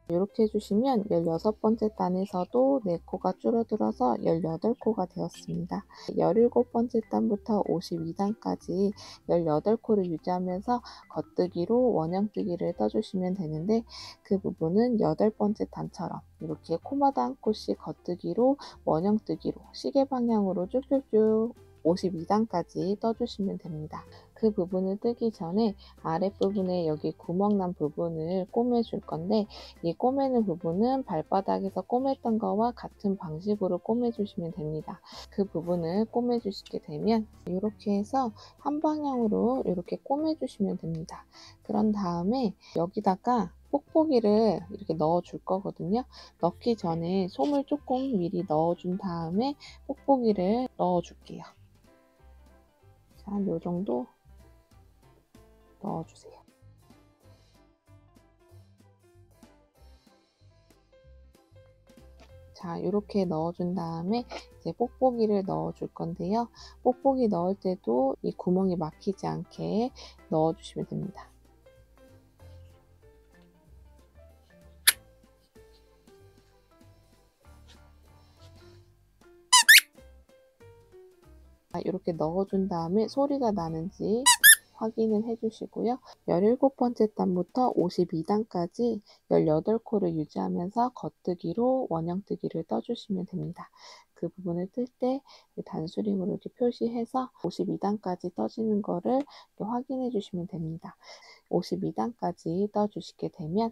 Speaker 1: 이렇게 해주시면 16번째 단에서도 4코가 줄어들어서 18코가 되었습니다. 17번째 단부터 52단까지 18코를 유지하면서 겉뜨기로 원형뜨기를 떠주시면 되는데, 그 부분은 8번째 단처럼 이렇게 코마다 1코씩 겉뜨기로 원형뜨기로 시계 방향으로 쭉쭉쭉 52단까지 떠주시면 됩니다. 그 부분을 뜨기 전에 아랫부분에 여기 구멍 난 부분을 꼬매줄 건데, 이 꼬매는 부분은 발바닥에서 꼬맸던 거와 같은 방식으로 꼬매주시면 됩니다. 그 부분을 꼬매주시게 되면 이렇게 해서 한 방향으로 이렇게 꼬매주시면 됩니다. 그런 다음에 여기다가 뽁뽁이를 이렇게 넣어 줄 거거든요. 넣기 전에 솜을 조금 미리 넣어 준 다음에 뽁뽁이를 넣어 줄게요. 자, 요 정도 넣어주세요. 자, 이렇게 넣어준 다음에 이제 뽁뽁이를 넣어줄 건데요. 뽁뽁이 넣을 때도 이 구멍이 막히지 않게 넣어주시면 됩니다. 이렇게 넣어준 다음에 소리가 나는지 확인을 해주시고요. 17번째 단부터 52단까지 18코를 유지하면서 겉뜨기로 원형뜨기를 떠주시면 됩니다. 그 부분을 뜰 때 단수링으로 이렇게 표시해서 52단까지 떠지는 거를 확인해 주시면 됩니다. 52단까지 떠주시게 되면